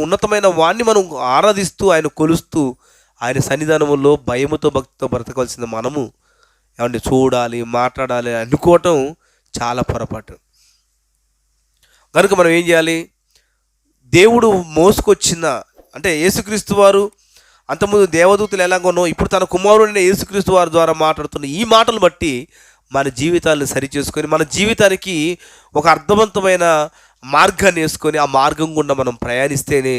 ఉన్నతమైన వాణ్ణి మనం ఆరాధిస్తూ, ఆయన కొలుస్తూ, ఆయన సన్నిధానములో భయముతో భక్తితో బ్రతకవలసిన మనము ఏమంటే చూడాలి, మాట్లాడాలి అనుకోవటం చాలా పొరపాటు. కనుక మనం ఏం చేయాలి? దేవుడు మోసుకొచ్చిన అంటే యేసుక్రీస్తు వారు, అంతకుముందు దేవదూతలు ఎలాగోనో ఇప్పుడు తన కుమారుడైన యేసుక్రీస్తు వారి ద్వారా మాట్లాడుతున్న ఈ మాటలు బట్టి మన జీవితాలను సరిచేసుకొని, మన జీవితానికి ఒక అర్థవంతమైన మార్గాన్ని వేసుకొని ఆ మార్గం గుండా మనం ప్రయాణిస్తేనే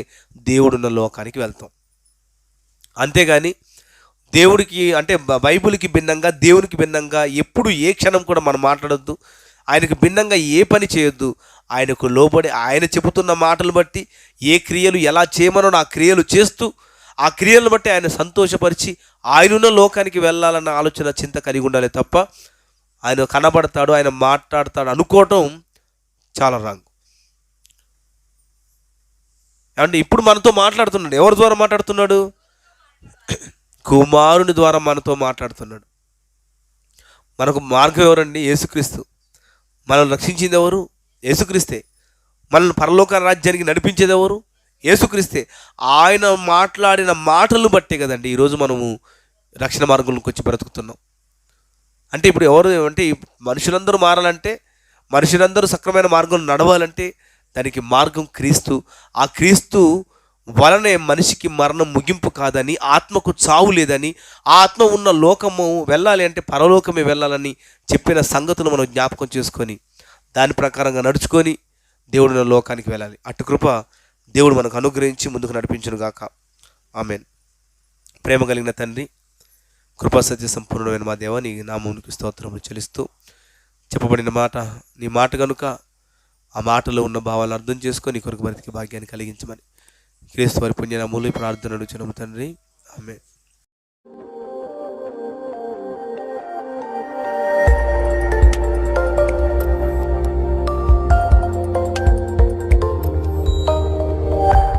దేవుడున్న లోకానికి వెళ్తాం. అంతేగాని దేవుడికి అంటే బైబిల్కి భిన్నంగా, దేవునికి భిన్నంగా ఎప్పుడు ఏ క్షణం కూడా మనం మాట్లాడొద్దు. ఆయనకు భిన్నంగా ఏ పని చేయొద్దు. ఆయనకు లోబడి ఆయన చెబుతున్న మాటలు బట్టి ఏ క్రియలు ఎలా చేయమనో ఆ క్రియలు చేస్తూ, ఆ క్రియలను బట్టి ఆయన సంతోషపరిచి ఆయనున్న లోకానికి వెళ్ళాలన్న ఆలోచన చింత కలిగి ఉండాలి తప్ప ఆయన కనబడతాడు, ఆయన మాట్లాడతాడు అనుకోవటం చాలా రాంగ్. అంటే ఇప్పుడు మనతో మాట్లాడుతున్నాడు. ఎవరి ద్వారా మాట్లాడుతున్నాడు? కుమారుని ద్వారా మనతో మాట్లాడుతున్నాడు. మనకు మార్గం ఎవరండి? యేసుక్రీస్తు. మనల్ని రక్షించింది ఎవరు? యేసుక్రీస్తే. మనల్ని పరలోక రాజ్యానికి నడిపించేది ఎవరు? యేసుక్రీస్తే. ఆయన మాట్లాడిన మాటలను బట్టే కదండి ఈరోజు మనము రక్షణ మార్గంలోకి వచ్చి బ్రతుకుతున్నాం. అంటే ఇప్పుడు ఎవరు అంటే ఈ మనుషులందరూ మారాలంటే, మనుషులందరూ సక్రమైన మార్గంలో నడవాలంటే దానికి మార్గం క్రీస్తు. ఆ క్రీస్తు వలనే మనిషికి మరణం ముగింపు కాదని, ఆత్మకు చావు లేదని, ఆ ఆత్మ ఉన్న లోకము వెళ్ళాలి అంటే పరలోకమే వెళ్ళాలని చెప్పిన సంగతులు మనం జ్ఞాపకం చేసుకొని దాని ప్రకారంగా నడుచుకొని దేవుడిన లోకానికి వెళ్ళాలి. అటు కృప దేవుడు మనకు అనుగ్రహించి ముందుకు నడిపించును గాక. ఆమెన్. ప్రేమ కలిగిన తండ్రి, కృపా సత్య సంపూర్ణమైన మా దేవ, నీ నామమునికి స్తోత్రములు చెల్లిస్తూ చెప్పబడిన మాట నీ మాట కనుక ఆ మాటలో ఉన్న భావాలను అర్థం చేసుకొని కొరకు బ్రతికి భాగ్యాన్ని కలిగించమని క్రీస్తు వారి పుణ్యనామములో ప్రార్థనలు చునము తండ్రి. ఆమెన్.